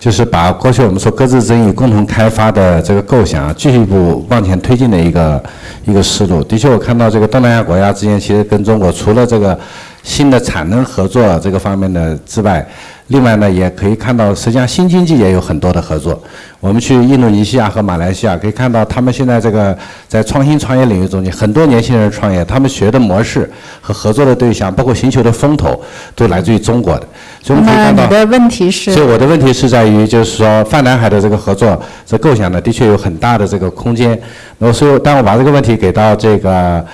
就是把过去我们说各自争议共同开发的这个构想继续一步往前推进的一个思路。的确，我看到这个东南亚国家之间其实跟中国除了这个新的产能合作这个方面的之外，另外呢也可以看到实际上新经济也有很多的合作。我们去印度尼西亚和马来西亚可以看到，他们现在这个在创新创业领域中间，很多年轻人创业，他们学的模式和合作的对象，包括寻求的风投，都来自于中国的。所以我们可以看到，你的问题是？所以我的问题是在于，就是说泛南海的这个合作这构想呢，的确有很大的这个空间。所以当我把这个问题给到这个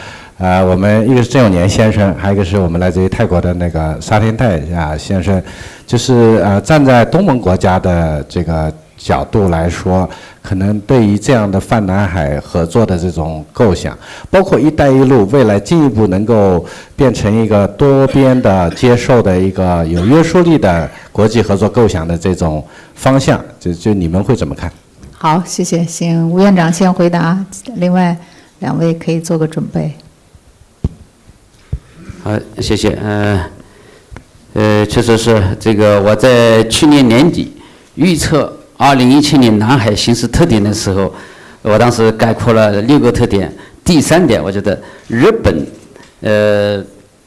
我们一个是郑永年先生，还有一个是我们来自于泰国的那个沙天泰先生，就是站在东盟国家的这个角度来说，可能对于这样的泛南海合作的这种构想，包括“一带一路”未来进一步能够变成一个多边的接受的一个有约束力的国际合作构想的这种方向，就你们会怎么看？好，谢谢，请吴院长先回答，另外2位可以做个准备。好，谢谢。确实是这个，我在去年年底预测2017年南海形势特点的时候，我当时概括了6个特点。第3点，我觉得日本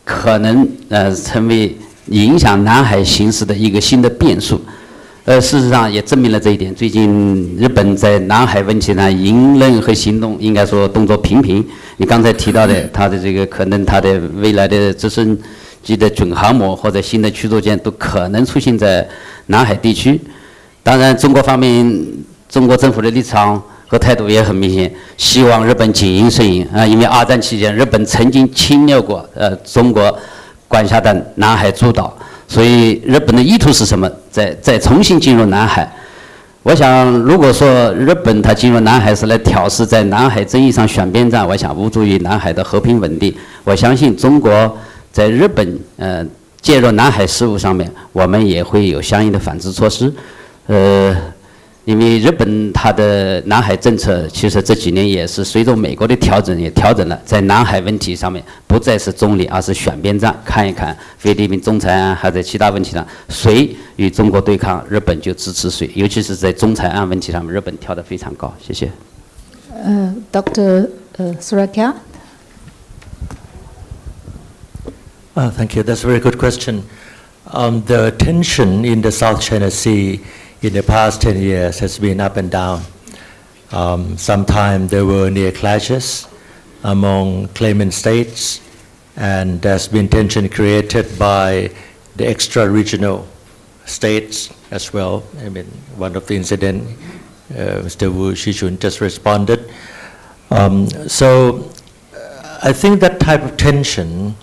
可能成为影响南海形势的一个新的变数。事实上也证明了这一点。最近日本在南海问题上言论和行动应该说动作频频。你刚才提到的，它的这个可能它的未来的直升机的准航母或者新的驱逐舰都可能出现在南海地区。当然，中国方面，中国政府的立场和态度也很明显，希望日本谨言慎行因为2战期间日本曾经侵略过中国管辖的南海诸岛。所以日本的意图是什么？再重新进入南海。我想，如果说日本它进入南海是来挑事在南海争议上选边站，我想无助于南海的和平稳定。我相信中国在日本介入南海事务上面，我们也会有相应的反制措施。因为日本它的南海政策，其实这几年也是随着美国的调整，也调整了，在南海问题上面不再是中立，而是选边站，看一看菲律宾仲裁案还在其他问题上，谁与中国对抗，日本就支持谁。尤其是在仲裁案问题上面，日本跳得非常高。谢谢。Dr. Surakia. Thank you. That's a very good question. The tension in the South China Sea in the past 10 years has been up and down. Sometimes there were near clashes among claimant states, and there's been tension created by the extra-regional states as well. I mean, one of the incidents, Mr. Wu Shichun just responded. So I think that type of tension,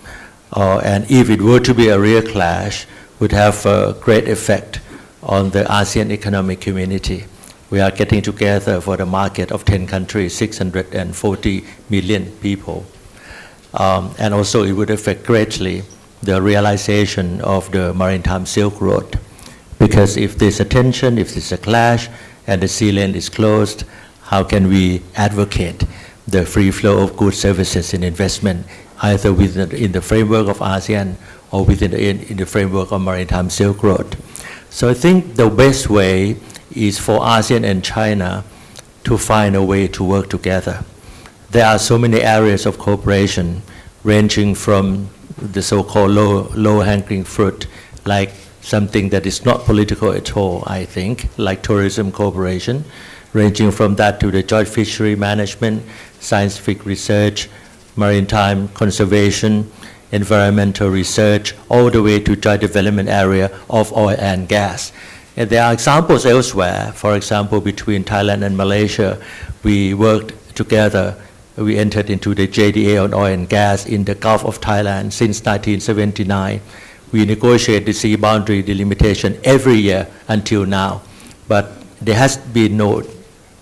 and if it were to be a real clash, would have a great effect on the ASEAN economic community. We are getting together for the market of 10 countries, 640 million people. And also it would affect greatly the realization of the Maritime Silk Road. Because if there's a tension, if there's a clash, and the sea lane is closed, how can we advocate the free flow of goods, services, and investment, either in the framework of ASEAN or in the framework of Maritime Silk Road? So I think the best way is for ASEAN and China to find a way to work together. There are so many areas of cooperation, ranging from the so-called low-hanging fruit, like something that is not political at all, I think, like tourism cooperation, ranging from that to the joint fishery management, scientific research, maritime conservation, environmental research, all the way to joint development area of oil and gas. And there are examples elsewhere. For example, between Thailand and Malaysia, we worked together. We entered into the JDA on oil and gas in the Gulf of Thailand since 1979. We negotiate the sea boundary delimitation every year until now. But there has been no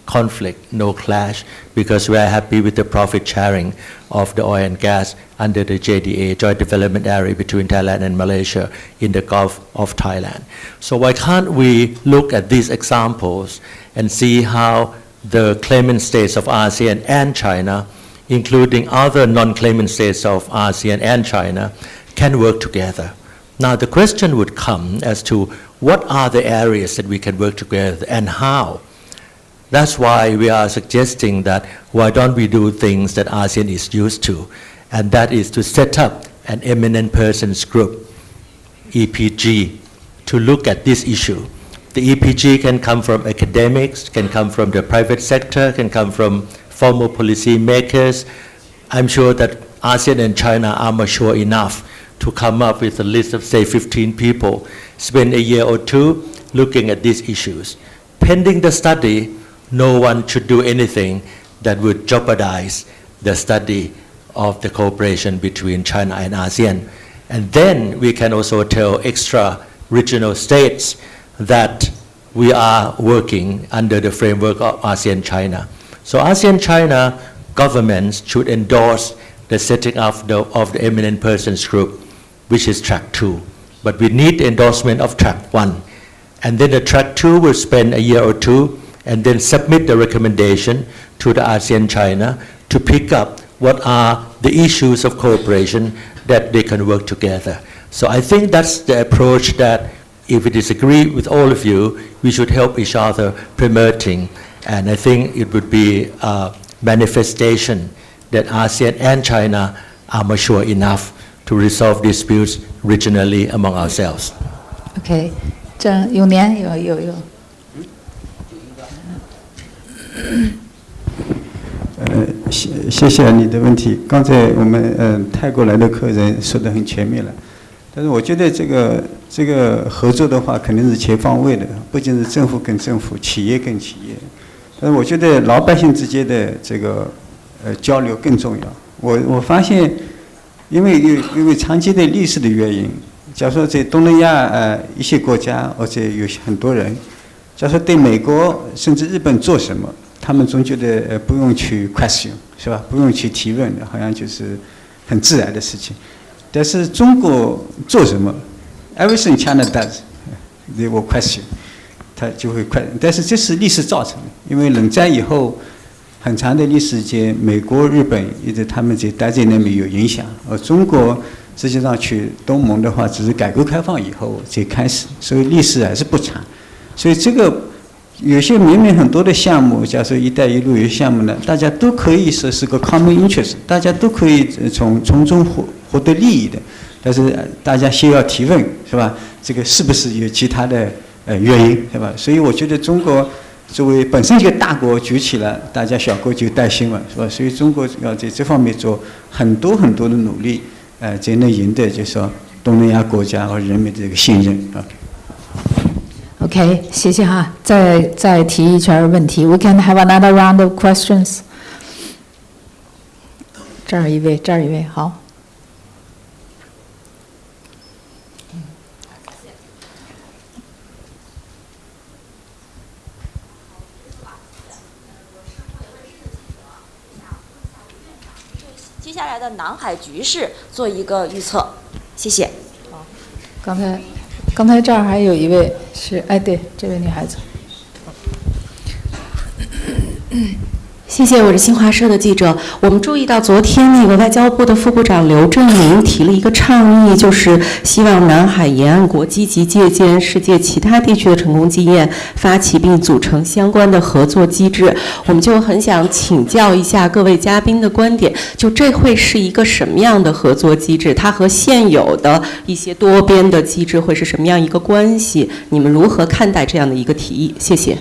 conflict, no clash, because we are happy with the profit sharing of the oil and gas under the JDA, Joint Development Area between Thailand and Malaysia in the Gulf of Thailand. So why can't we look at these examples and see how the claimant states of ASEAN and China, including other non-claimant states of ASEAN and China, can work together? Now the question would come as to what are the areas that we can work together and how? That's why we are suggesting that why don't we do things that ASEAN is used to, and that is to set up an eminent persons group, EPG, to look at this issue. The EPG can come from academics, can come from the private sector, can come from formal policy makers. I'm sure that ASEAN and China are mature enough to come up with a list of, say, 15 people, spend a year or two looking at these issues. Pending the study, no one should do anything that would jeopardize the study of the cooperation between China and ASEAN. And then we can also tell extra-regional states that we are working under the framework of ASEAN-China. So ASEAN-China governments should endorse the setting up of the eminent persons group, which is track 2. But we need the endorsement of track 1. And then the track 2 will spend a year or two and then submit the recommendation to the ASEAN-China to pick up what are the issues of cooperation that they can work together. So I think that's the approach that, if we disagree with all of you, we should help each other promoting. And I think it would be a manifestation that ASEAN and China are mature enough to resolve disputes regionally among ourselves. Okay. 这永年有。谢谢你的问题。刚才我们泰国来的客人说得很全面了，但是我觉得这个合作的话肯定是全方位的，不仅是政府跟政府、企业跟企业，但是我觉得老百姓之间的这个交流更重要。我发现因为长期的历史的原因，假如说在东南亚一些国家，而且有很多人，假如说对美国甚至日本做什么，他们总觉得不用去 question 是吧？不用去提问，好像就是很自然的事情。但是中国做什么 ，everything China does， they will question， 他就会question。但是这是历史造成的，因为冷战以后。很长的历史间，美国、日本一直他们在待在那边有影响，而中国实际上去东盟的话，只是改革开放以后才开始，所以历史还是不长。所以这个有些明明很多的项目，假设“一带一路”有些项目呢，大家都可以说是个 common interest， 大家都可以从中获得利益的，但是大家先要提问，是吧？这个是不是有其他的原因，是吧？所以我觉得中国。作为本身一个大国举起了，大家小国就带新闻，是吧？所以中国要在这方面做很多很多的努力，才能赢得就是说东南亚国家和人民的这个信任啊。OK， 谢谢哈。再提一圈问题 ，We can have another round of questions。这儿一位，好。接下来的南海局势做一个预测，谢谢。刚才这儿还有一位是，对，这位女孩子。谢谢，我是新华社的记者。我们注意到昨天那个外交部的副部长刘振宁提了一个倡议，就是希望南海沿岸国积极借鉴世界其他地区的成功经验，发起并组成相关的合作机制。我们就很想请教一下各位嘉宾的观点，就这会是一个什么样的合作机制？它和现有的一些多边的机制会是什么样一个关系？你们如何看待这样的一个提议？谢谢。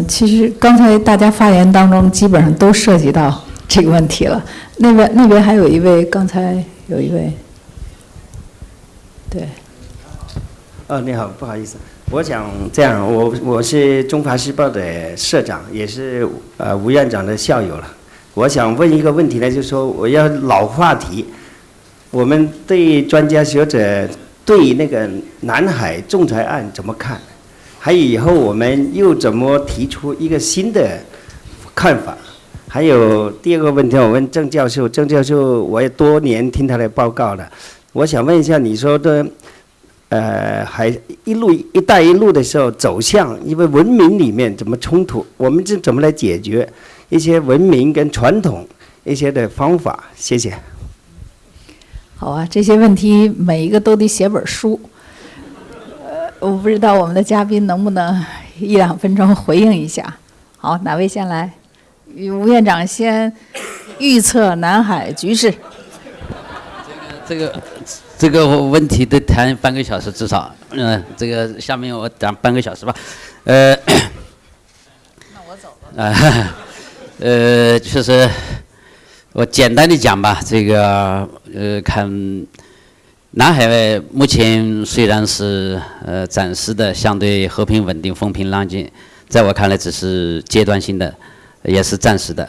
其实刚才大家发言当中基本上都涉及到这个问题了。那边还有一位，刚才有一位，对。你好，不好意思，我想这样，我是中华时报的社长，也是吴院长的校友了。我想问一个问题呢，就是说我要老话题，我们对专家学者对那个南海仲裁案怎么看？还有以后我们又怎么提出一个新的看法？还有第二个问题，我问郑教授，我也多年听他的报告了，我想问一下，你说的，还“一带一路”的时候走向，因为文明里面怎么冲突，我们是怎么来解决一些文明跟传统一些的方法？谢谢。好啊，这些问题每一个都得写本书。我不知道我们的嘉宾能不能1-2分钟回应一下。好，哪位先来？吴院长先预测南海局势。这个问题得谈半个小时至少。这个下面我讲半个小时吧。那我走了。确实，我简单的讲吧。这个看。南海目前虽然是暂时的相对和平稳定、风平浪静，在我看来只是阶段性的，也是暂时的，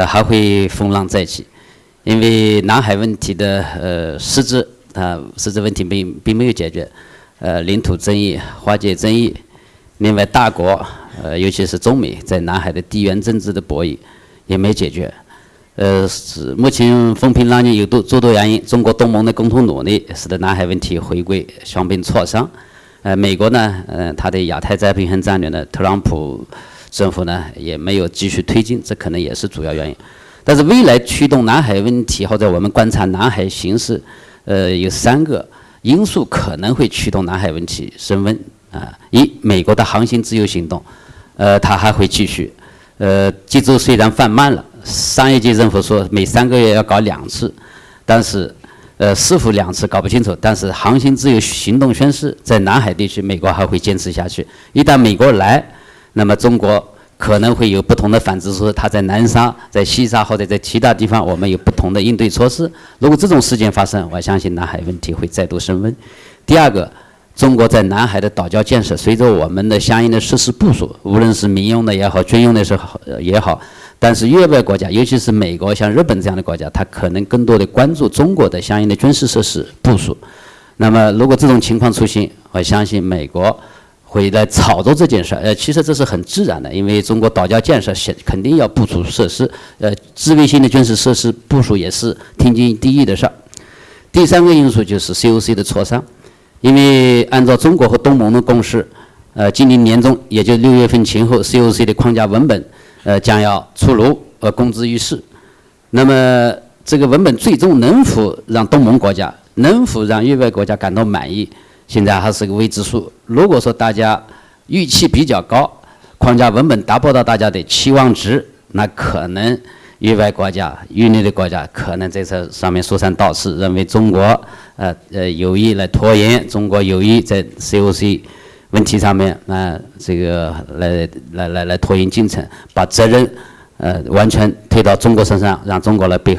还会风浪再起，因为南海问题的实质问题并没有解决，领土争议、划界争议，另外大国尤其是中美在南海的地缘政治的博弈也没解决。目前风平浪静有诸多原因，中国东盟的共同努力使得南海问题回归双边磋商。美国呢，他的亚太再平衡战略呢，特朗普政府呢也没有继续推进，这可能也是主要原因。但是未来驱动南海问题或者我们观察南海形势，有3个因素可能会驱动南海问题升温一，美国的航行自由行动，它还会继续。节奏虽然放慢了。上一届政府说每3个月要搞2次，但是是否2次搞不清楚。但是航行自由行动宣示在南海地区，美国还会坚持下去。一旦美国来，那么中国可能会有不同的反制措施。它在南沙、在西沙或者在其他地方，我们有不同的应对措施。如果这种事件发生，我相信南海问题会再度升温。第二个，中国在南海的岛礁建设，随着我们的相应的设施部署，无论是民用的也好，军用的也好，但是越外国家，尤其是美国、像日本这样的国家，它可能更多的关注中国的相应的军事设施部署。那么，如果这种情况出现，我相信美国会来炒作这件事。其实这是很自然的，因为中国岛礁建设肯定要部署设施，自卫性的军事设施部署也是天经地义的事儿。第三个因素就是 COC 的磋商。因为按照中国和东盟的共识，今年年中，也就6月份前后 ，COC 的框架文本，将要出炉，公之于世。那么这个文本最终能否让东盟国家，能否让域外国家感到满意，现在还是个未知数。如果说大家预期比较高，框架文本达不到大家的期望值，那可能域外国家、域内的国家可能在这上面说三道四，认为中国有意来拖延，中国有意在 COC 问题上面这个来拖延进程，把责任完全推到中国身上，让中国来背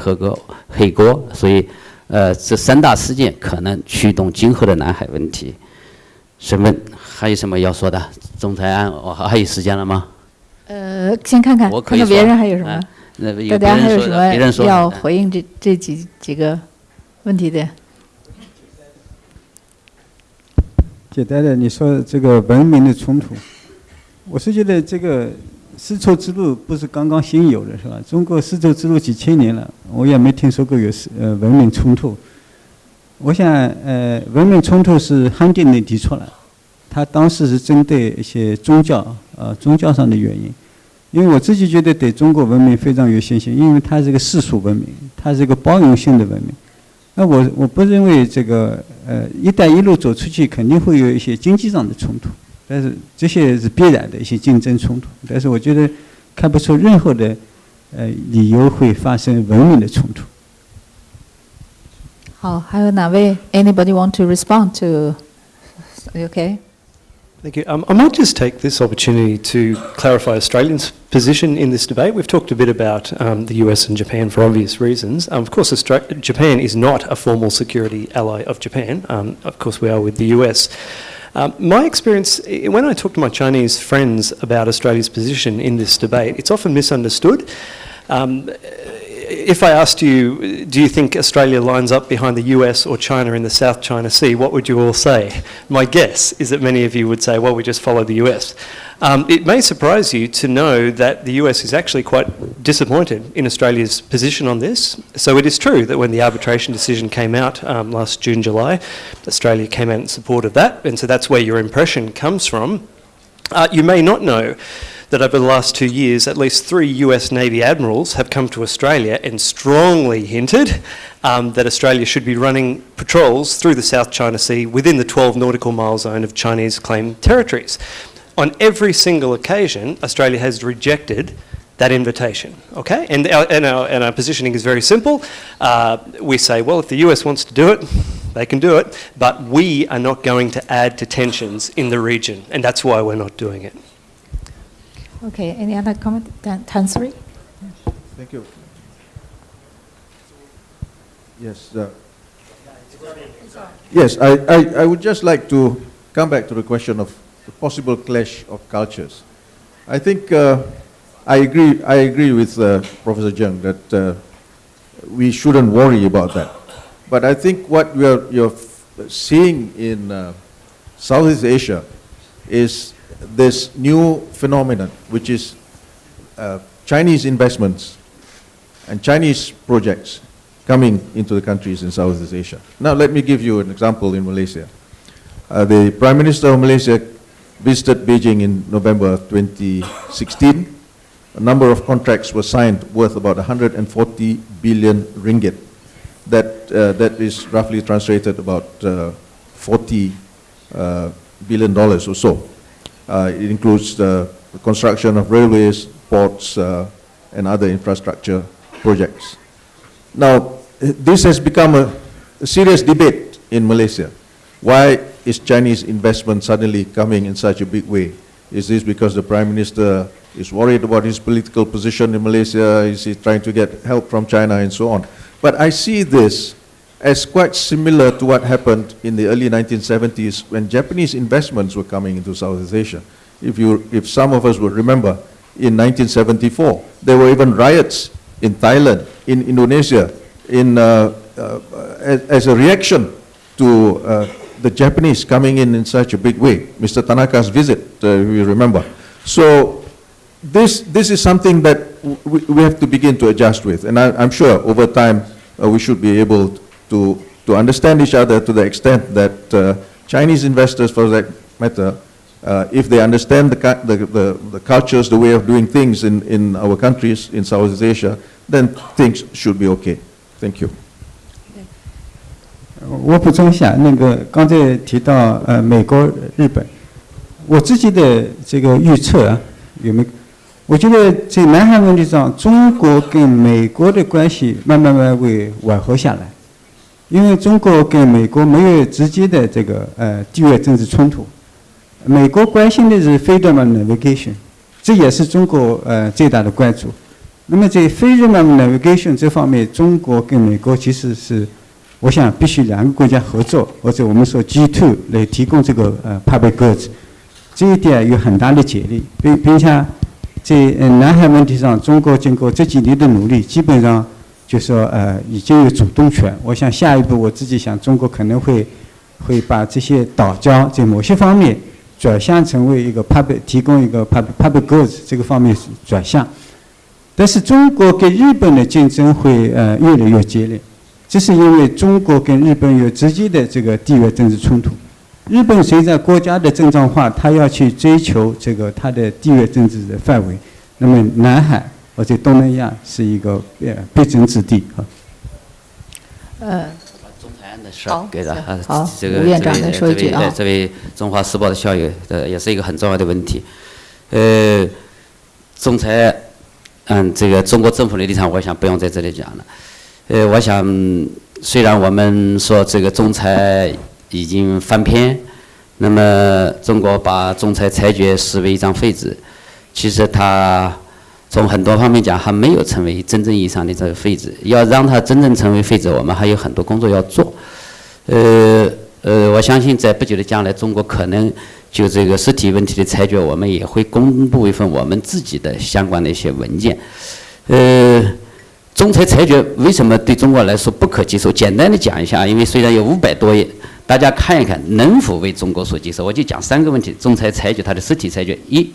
黑锅。所以这3大事件可能驱动今后的南海问题。审问还有什么要说的？仲裁案还有时间了吗？先看看看看别人还有什么。大家还有什么要回应这几个问题的？简单的，你说这个文明的冲突，我是觉得这个丝绸之路不是刚刚新有的，是吧？中国丝绸之路几千年了，我也没听说过有文明冲突。我想文明冲突是汉典内提出来，他当时是针对一些宗教上的原因。因为我自己觉得对中国文明非常有信心，因为它是个世俗文明，它是个包容性的文明。那我不认为这个一带一路走出去肯定会有一些经济上的冲突，但是这些是必然的一些竞争冲突。但是我觉得看不出任何的理由会发生文明的冲突。好，还有哪位 ？Anybody want to respond to? Okay. Thank you. I might just take this opportunity to clarify Australia's position in this debate. We've talked a bit about the US and Japan for obvious reasons. Of course, Japan is not a formal security ally of Japan. Of course, we are with the US. My experience, when I talk to my Chinese friends about Australia's position in this debate, it's often misunderstood. If I asked you, do you think Australia lines up behind the US or China in the South China Sea, what would you all say? My guess is that many of you would say, well, we just follow the US. It may surprise you to know that the US is actually quite disappointed in Australia's position on this. So it is true that when the arbitration decision came out last June, July, Australia came out in support of that, and so that's where your impression comes from. You may not know that over the last 2 years, at least 3 US Navy admirals have come to Australia and strongly hinted that Australia should be running patrols through the South China Sea within the 12 nautical mile zone of Chinese claimed territories. On every single occasion, Australia has rejected that invitation, okay? And our positioning is very simple. We say, well, if the US wants to do it, they can do it, but we are not going to add to tensions in the region, and that's why we're not doing it. Okay, any other comment? Tansri? Thank you. Yes. Yes, I would just like to come back to the question of the possible clash of cultures. I think I agree with Professor Zheng that we shouldn't worry about that. But I think what you're seeing in Southeast Asia is this new phenomenon, which is Chinese investments and Chinese projects coming into the countries in Southeast Asia. Now, let me give you an example in Malaysia. The Prime Minister of Malaysia visited Beijing in November 2016. A number of contracts were signed worth about 140 billion ringgit. That is roughly translated about $40 billion or so. It includes the construction of railways, ports, and other infrastructure projects. Now, this has become a serious debate in Malaysia. Why is Chinese investment suddenly coming in such a big way? Is this because the Prime Minister is worried about his political position in Malaysia? Is he trying to get help from China and so on? But I see this as quite similar to what happened in the early 1970s when Japanese investments were coming into Southeast Asia. If some of us would remember, in 1974, there were even riots in Thailand, in Indonesia, as a reaction to the Japanese coming in such a big way. Mr. Tanaka's visit, you remember. So this is something that we have to begin to adjust with, and I'm sure over time we should be able to understand each other to the extent that Chinese investors, for that matter, if they understand the cultures, the way of doing things in our countries in Southeast Asia, then things should be okay. Thank you. 我补充一下，刚才提到美国、日本，我自己的这个预测啊，有没有？我觉得在南海问题上，中国跟美国的关系慢慢会缓和下来，因为中国跟美国没有直接的这个地缘政治冲突。美国关心的是 freedom of navigation， 这也是中国最大的关注。那么在 freedom of navigation 这方面，中国跟美国其实是，我想必须两个国家合作，或者我们说 G2 来提供这个public goods， 这一点有很大的潜力，并且在南海问题上，中国经过这几年的努力，基本上就说已经有主动权。我想下一步我自己想，中国可能会把这些岛礁在某些方面转向成为一个 提供一个 public goods 这个方面转向，但是中国跟日本的竞争会越来越激烈，这是因为中国跟日本有直接的这个地缘政治冲突。日本随着国家的正常化，它要去追求这个它的地缘政治的范围，那么南海或者东南亚是一个必争之地啊。中台湾的事儿给了好，这个吴院长再说一句啊。这位中华时报的校友也是一个很重要的问题。仲裁，这个中国政府的立场，我想不用在这里讲了。我想虽然我们说这个仲裁已经翻篇，那么中国把仲裁裁决视为一张废纸，其实它从很多方面讲，还没有成为真正意义上的这个废纸。要让它真正成为废纸，我们还有很多工作要做。我相信在不久的将来，中国可能就这个实体问题的裁决，我们也会公布一份我们自己的相关的一些文件。仲裁裁决为什么对中国来说不可接受？简单的讲一下，因为虽然有500多页，大家看一看能否为中国所接受。我就讲3个问题：仲裁裁决它的实体裁决。一，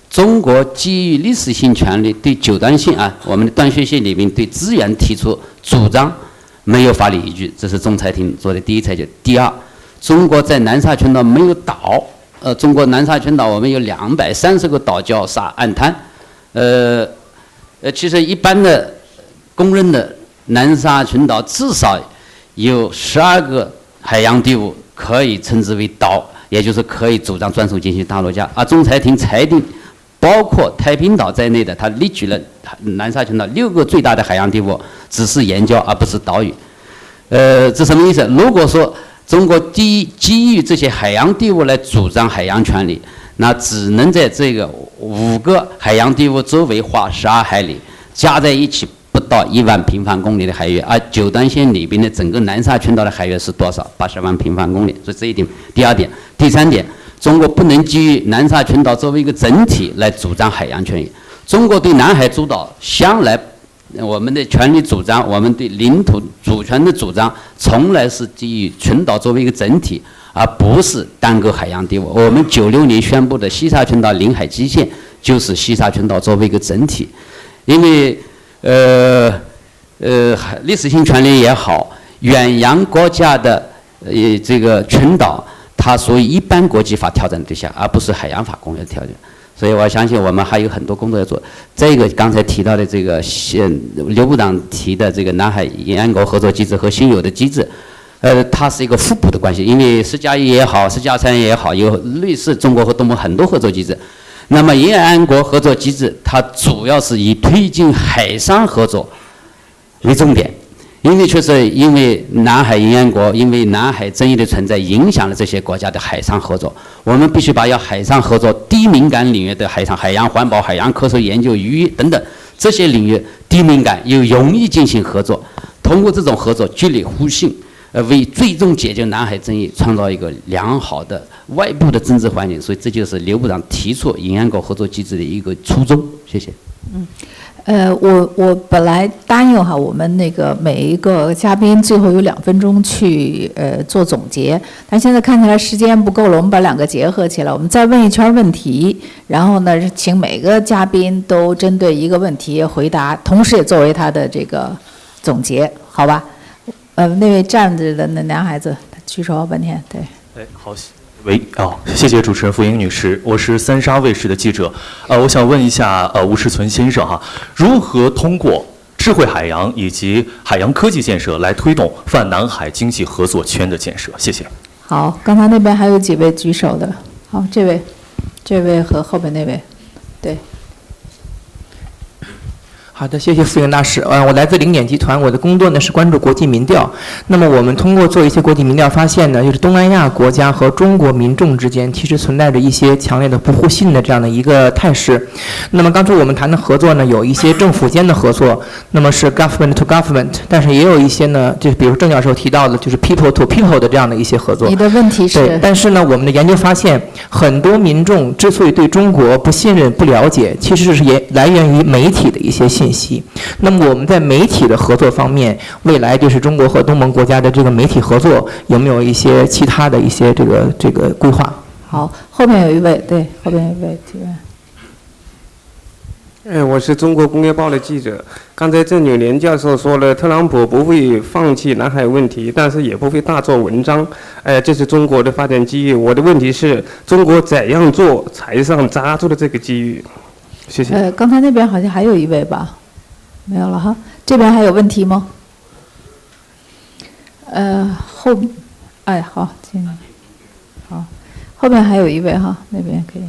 中国基于历史性权利对九段线我们的断续线里面对资源提出主张没有法理依据，这是仲裁庭做的第一裁决。第二，中国在南沙群岛没有岛，中国南沙群岛我们有230个岛礁沙岸滩，其实一般的公认的南沙群岛至少有12个海洋地物可以称之为岛，也就是可以主张专属经济大陆架。而仲裁庭裁定，包括太平岛在内的，它列举了南沙群岛6个最大的海洋地物只是岩礁而不是岛屿。这什么意思？如果说中国基于这些海洋地物来主张海洋权利，那只能在这个5个海洋地物周围划12海里，加在一起不到1万平方公里的海域，而九段线里边的整个南沙群岛的海域是多少？80万平方公里。所以这一点，第二点，第三点，中国不能基于南沙群岛作为一个整体来主张海洋权益。中国对南海诸岛向来我们的权利主张，我们对领土主权的主张，从来是基于群岛作为一个整体，而不是单个海洋地物。我们96年宣布的西沙群岛领海基线，就是西沙群岛作为一个整体。因为历史性权利也好，远洋国家的这个群岛，它属于一般国际法调整对象，而不是海洋法公约的条件。所以我相信我们还有很多工作要做。这个刚才提到的这个刘部长提的这个南海沿岸国合作机制和现有的机制，它是一个互补的关系。因为10+1也好，10+3也好，有类似中国和东盟很多合作机制。那么沿岸国合作机制，它主要是以推进海上合作为重点。因为确实，因为南海沿岸国，因为南海争议的存在，影响了这些国家的海上合作。我们必须把要海上合作低敏感领域的海洋环保、海洋科学研究、渔业等等这些领域低敏感又容易进行合作，通过这种合作积累互信，为最终解决南海争议创造一个良好的外部的政治环境。所以这就是刘部长提出延安港合作机制的一个初衷。谢谢。我本来答应哈，我们那个每一个嘉宾最后有2分钟去做总结，但现在看起来时间不够了，我们把2个结合起来，我们再问一圈问题，然后呢，请每个嘉宾都针对一个问题回答，同时也作为他的这个总结，好吧？那位站着的那男孩子举手半天，对。好。谢谢主持人傅莹女士，我是三沙卫视的记者。我想问一下吴世存先生哈，如何通过智慧海洋以及海洋科技建设来推动泛南海经济合作圈的建设？谢谢。好，刚才那边还有几位举手的，好，这位和后边那位，对。好的，谢谢傅莹大使。我来自零点集团，我的工作呢是关注国际民调。那么我们通过做一些国际民调发现呢，就是东南亚国家和中国民众之间其实存在着一些强烈的不互信的这样的一个态势。那么刚才我们谈的合作呢，有一些政府间的合作，那么是 government to government， 但是也有一些呢，就比如郑教授提到的，就是 people to people 的这样的一些合作。你的问题是？对，但是呢，我们的研究发现，很多民众之所以对中国不信任、不了解，其实是来源于媒体的一些信息。那么我们在媒体的合作方面，未来就是中国和东盟国家的这个媒体合作有没有一些其他的一些这个规划？好，后面有一位，对，后面有一位提问。我是中国工业报的记者。刚才郑柳年教授说了，特朗普不会放弃南海问题，但是也不会大做文章。这是中国的发展机遇。我的问题是，中国怎样做才算抓住了这个机遇？谢谢。刚才那边好像还有一位吧？没有了哈。这边还有问题吗？好，好，后面还有一位哈，那边可以。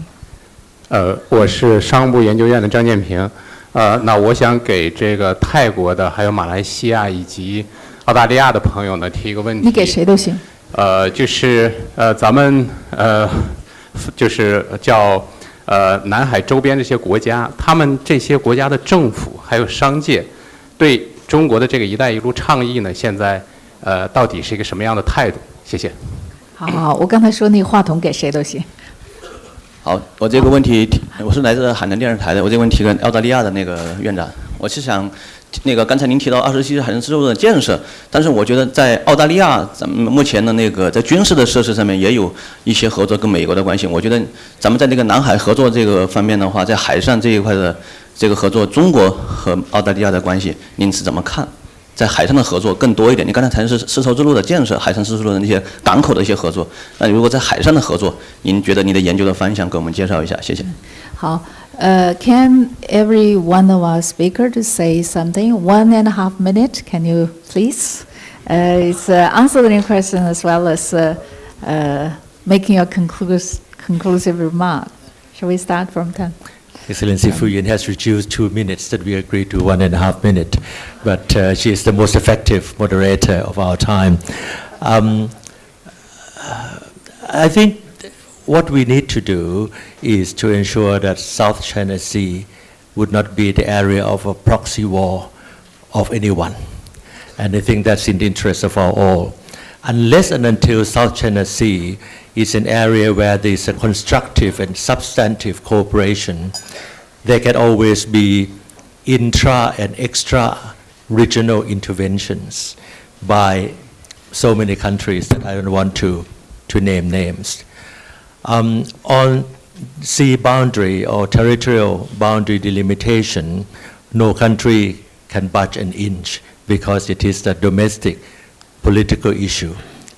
我是商务部研究院的张建平。那我想给这个泰国的、还有马来西亚以及澳大利亚的朋友呢提一个问题。你给谁都行。就是咱们就是叫。南海周边这些国家，他们这些国家的政府还有商界，对中国的这个"一带一路"倡议呢，现在到底是一个什么样的态度？谢谢。好，我刚才说那个话筒给谁都行。好，我这个问题，我是来自海南电视台的，我这个问题跟澳大利亚的那个院长，我是想。那个刚才您提到27世海洋丝路的建设，但是我觉得在澳大利亚，咱们目前的那个在军事的设施上面也有一些合作跟美国的关系。我觉得咱们在那个南海合作这个方面的话，在海上这一块的这个合作，中国和澳大利亚的关系，您是怎么看？在海上的合作更多一点。你刚才谈的是丝绸之路的建设，海上丝绸之路的那些港口的一些合作。那如果在海上的合作，您觉得你的研究的方向给我们介绍一下？谢谢。好。Can every one of our speakers to say something? 1.5 minutes, can you please? It's answering question as well as making a conclusive remark. Shall we start from 10? Excellency Fu Yin has reduced 2 minutes that we agreed to 1.5 minutes, but she is the most effective moderator of our time. I think what we need to do is to ensure that South China Sea would not be the area of a proxy war of anyone. And I think that's in the interest of our all. Unless and until South China Sea is an area where there is a constructive and substantive cooperation, there can always be intra and extra regional interventions by so many countries that I don't want to name names. On sea boundary or territorial boundary delimitation, no country can budge an inch because it is a domestic political issue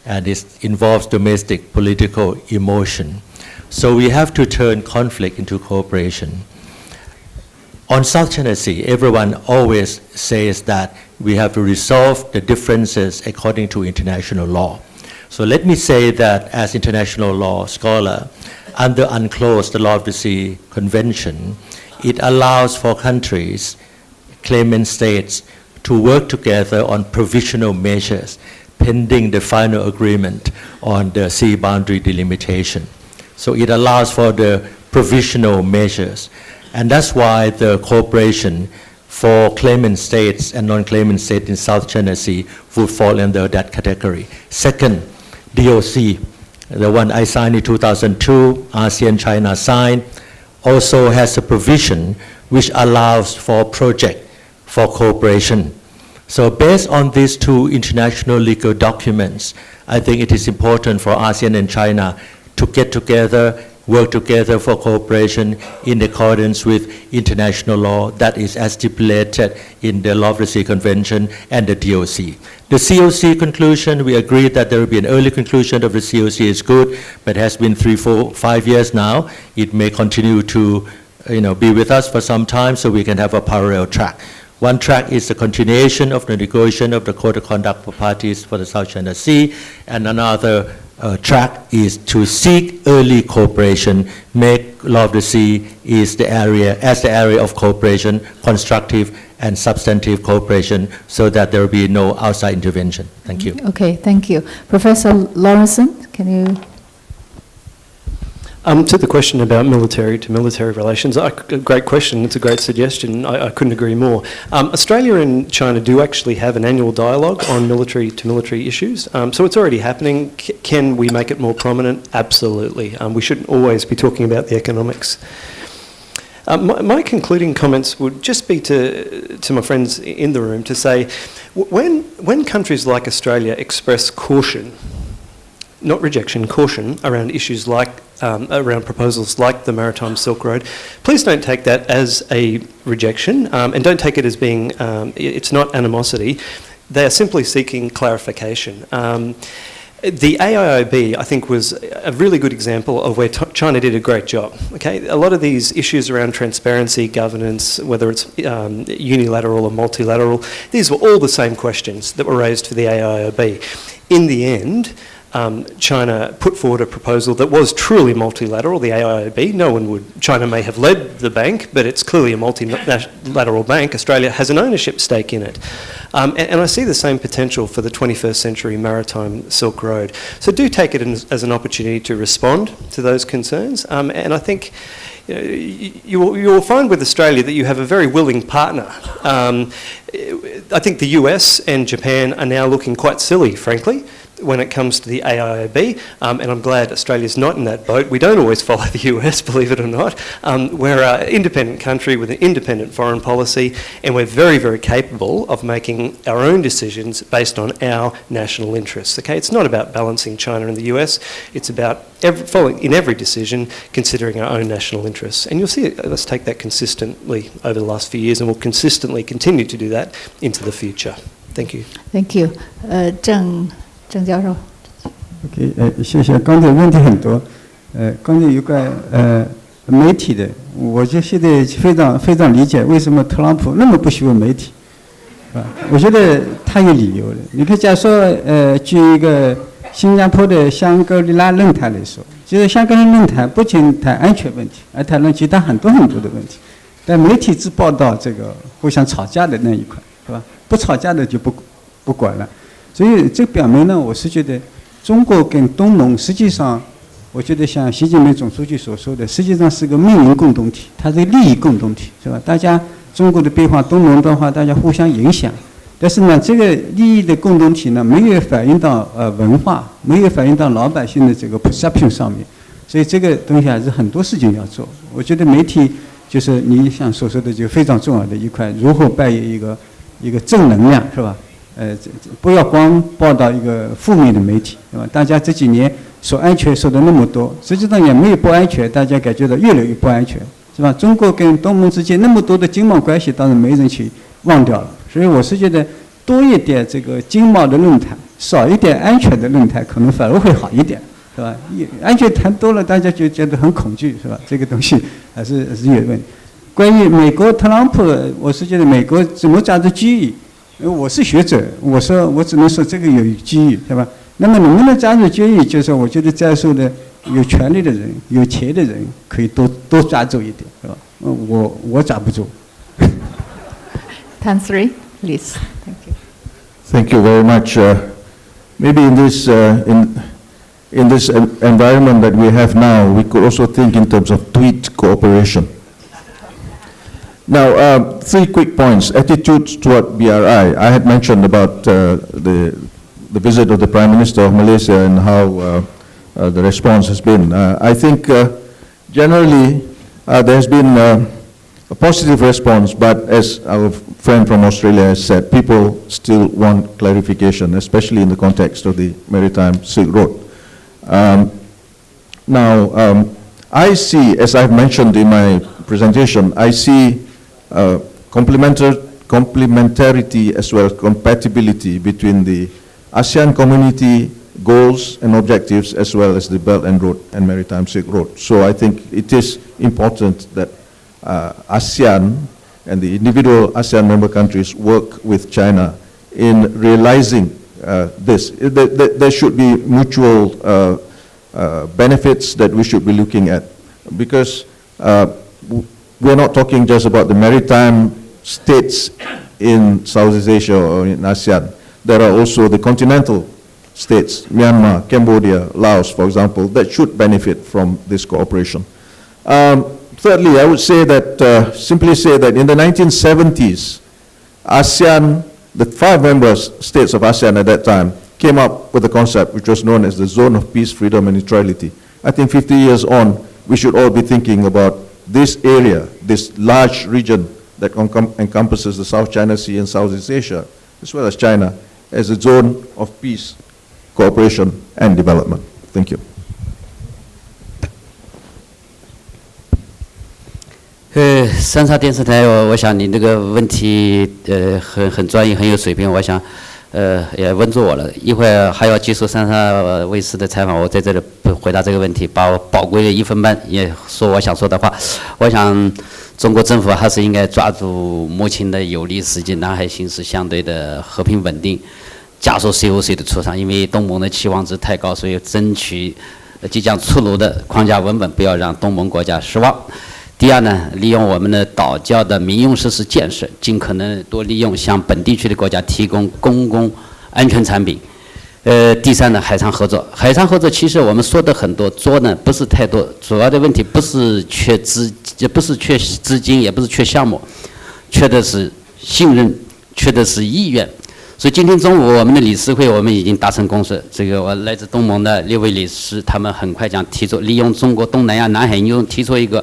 and it involves domestic political emotion. So we have to turn conflict into cooperation. On South China Sea, everyone always says that we have to resolve the differences according to international law. So let me say that as international law scholar, under UNCLOS, the Law of the Sea Convention, it allows for countries, claimant states, to work together on provisional measures pending the final agreement on the sea boundary delimitation. So it allows for the provisional measures. And that's why the cooperation for claimant states and non-claimant states in South China Sea would fall under that category. Second, DOC, the one I signed in 2002, ASEAN-China signed, also has a provision which allows for project for cooperation. So based on these two international legal documents, I think it is important for ASEAN and China to get together, work together for cooperation in accordance with international law that is as stipulated in the Law of the Sea Convention and the DOC. The COC conclusion, we agree that there will be an early conclusion of the COC is good, but it has been 3, 4, 5 years now. It may continue to be with us for some time so we can have a parallel track. One track is the continuation of the negotiation of the Code of Conduct for parties for the South China Sea, and another track is to seek early cooperation, make Law of the Sea is the area of cooperation, constructive and substantive cooperation, so that there will be no outside intervention. Thank you. Okay, thank you. Professor Lawrenson, can you? To the question about military-to-military relations, a great question. It's a great suggestion. I couldn't agree more. Australia and China do actually have an annual dialogue on military-to-military issues. So it's already happening. Can we make it more prominent? Absolutely. We shouldn't always be talking about the economics. My concluding comments would just be to my friends in the room to say, when countries like Australia express caution, not rejection, caution around issues like, around proposals like the Maritime Silk Road, please don't take that as a rejection and don't take it as being, it's not animosity. They are simply seeking clarification. The AIIB, I think, was a really good example of where China did a great job. Okay, a lot of these issues around transparency, governance, whether it's unilateral or multilateral, these were all the same questions that were raised for the AIIB. In the end, China put forward a proposal that was truly multilateral, the AIIB. China may have led the bank, but it's clearly a multilateral bank. Australia has an ownership stake in it. And I see the same potential for the 21st century Maritime Silk Road. So do take it as an opportunity to respond to those concerns. And I think you will find with Australia that you have a very willing partner. I think the US and Japan are now looking quite silly, frankly, when it comes to the AIIB, and I'm glad Australia's not in that boat. We don't always follow the US, believe it or not. We're an independent country with an independent foreign policy, and we're very, very capable of making our own decisions based on our national interests. Okay, it's not about balancing China and the US, it's about in every decision considering our own national interests. And you'll see us take that consistently over the last few years, and we'll consistently continue to do that into the future. Thank you. Thank you. 郑教授。OK， 谢谢。刚才问题很多，刚才有关媒体的，我就现在非常理解为什么特朗普那么不喜欢媒体，啊，我觉得他有理由的。你看，假如说举一个新加坡的香格里拉论坛来说，其实香格里拉论坛不仅谈安全问题，还谈论其他很多的问题，但媒体只报道这个互相吵架的那一块，是吧？不吵架的就不管了。所以这表明呢，我是觉得中国跟东盟实际上，我觉得像习近平总书记所说的，实际上是个命运共同体，它是利益共同体，是吧？大家中国的变化，东盟的话，大家互相影响。但是呢，这个利益的共同体呢，没有反映到文化，没有反映到老百姓的这个 perception 上面，所以这个东西还是很多事情要做。我觉得媒体就是你想所说的就非常重要的一块，如何扮演一个正能量，是吧？不要光报道一个负面的媒体，对吧？大家这几年说安全说的那么多，实际上也没有不安全，大家感觉到越来越不安全，是吧？中国跟东盟之间那么多的经贸关系，当然没人去忘掉了。所以我是觉得多一点这个经贸的论坛，少一点安全的论坛，可能反而会好一点，是吧？安全谈多了，大家就觉得很恐惧，是吧？这个东西还是有问题。关于美国特朗普，我是觉得美国怎么抓住机遇？我是学者，我只能说这个有机遇，对吧？那么能不能抓住机遇，就是我觉得在座的有权利的人、有钱的人可以多抓住一点，是吧？我抓不住。Time 3, please. Thank you. Thank you very much. Maybe in this environment that we have now, we could also think in terms of tweet cooperation. Now, 3 quick points. Attitudes toward BRI. I had mentioned about the visit of the Prime Minister of Malaysia and how the response has been. I think generally there has been a positive response, but as our friend from Australia has said, people still want clarification, especially in the context of the Maritime Silk Road. Now, I see, as I've mentioned in my presentation, I see complementarity as well as compatibility between the ASEAN community goals and objectives as well as the Belt and Road and Maritime Silk Road. So I think it is important that ASEAN and the individual ASEAN member countries work with China in realizing this. There should be mutual benefits that we should be looking at, because we're not talking just about the maritime states in Southeast Asia or in ASEAN. There are also the continental states, Myanmar, Cambodia, Laos, for example, that should benefit from this cooperation. Thirdly, I would say that, simply say that in the 1970s, ASEAN, the 5 member states of ASEAN at that time, came up with a concept which was known as the Zone of Peace, Freedom and Neutrality. I think 50 years on, we should all be thinking about this area, this large region that encompasses the South China Sea and Southeast Asia, as well as China, as a zone of peace, cooperation and development. Thank you. 三沙电视台，我想你这个问题很专业，很有水平，我想也问住我了。一会儿还要接受三沙卫视的采访，我在这里回答这个问题，把我宝贵的1分半也说我想说的话。我想中国政府还是应该抓住目前的有利时机，南海形势相对的和平稳定，加速 COC 的出场。因为东盟的期望值太高，所以争取即将出炉的框架文本，不要让东盟国家失望。第二呢，利用我们的岛礁的民用设施建设，尽可能多利用向本地区的国家提供公共安全产品。第三呢，海上合作。海上合作其实我们说的很多，做呢不是太多。主要的问题不是缺资金，也不是缺项目，缺的是信任，缺的是意愿。所以今天中午我们的理事会我们已经达成共识，这个我来自东盟的6位理事，他们很快将提出利用中国东南亚南海应用提出一个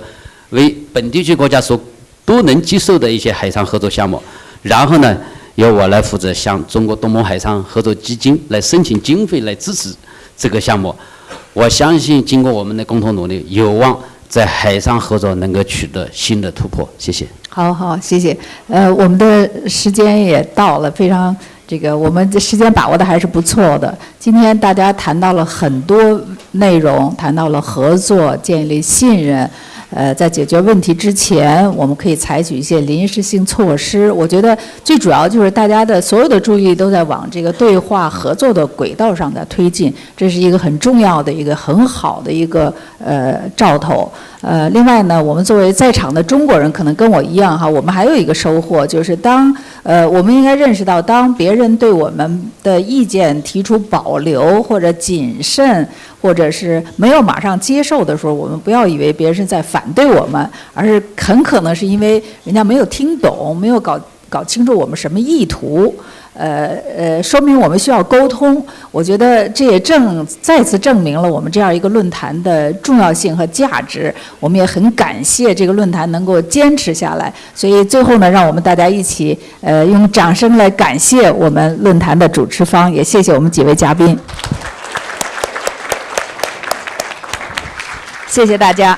为本地区国家所都能接受的一些海上合作项目，然后呢，由我来负责向中国东盟海上合作基金来申请经费来支持这个项目。我相信经过我们的共同努力，有望在海上合作能够取得新的突破。谢谢。好，谢谢。我们的时间也到了，非常我们的时间把握的还是不错的。今天大家谈到了很多内容，谈到了合作，建立信任。在解决问题之前，我们可以采取一些临时性措施。我觉得最主要就是大家的所有的注意力都在往这个对话合作的轨道上的推进，这是一个很重要的一个很好的一个兆头。另外呢，我们作为在场的中国人，可能跟我一样哈，我们还有一个收获，就是我们应该认识到，当别人对我们的意见提出保留或者谨慎，或者是没有马上接受的时候，我们不要以为别人是在反对我们，而是很可能是因为人家没有听懂，没有搞清楚我们什么意图。说明我们需要沟通。我觉得这也再次证明了我们这样一个论坛的重要性和价值。我们也很感谢这个论坛能够坚持下来。所以最后呢，让我们大家一起用掌声来感谢我们论坛的主持方，也谢谢我们几位嘉宾。谢谢大家。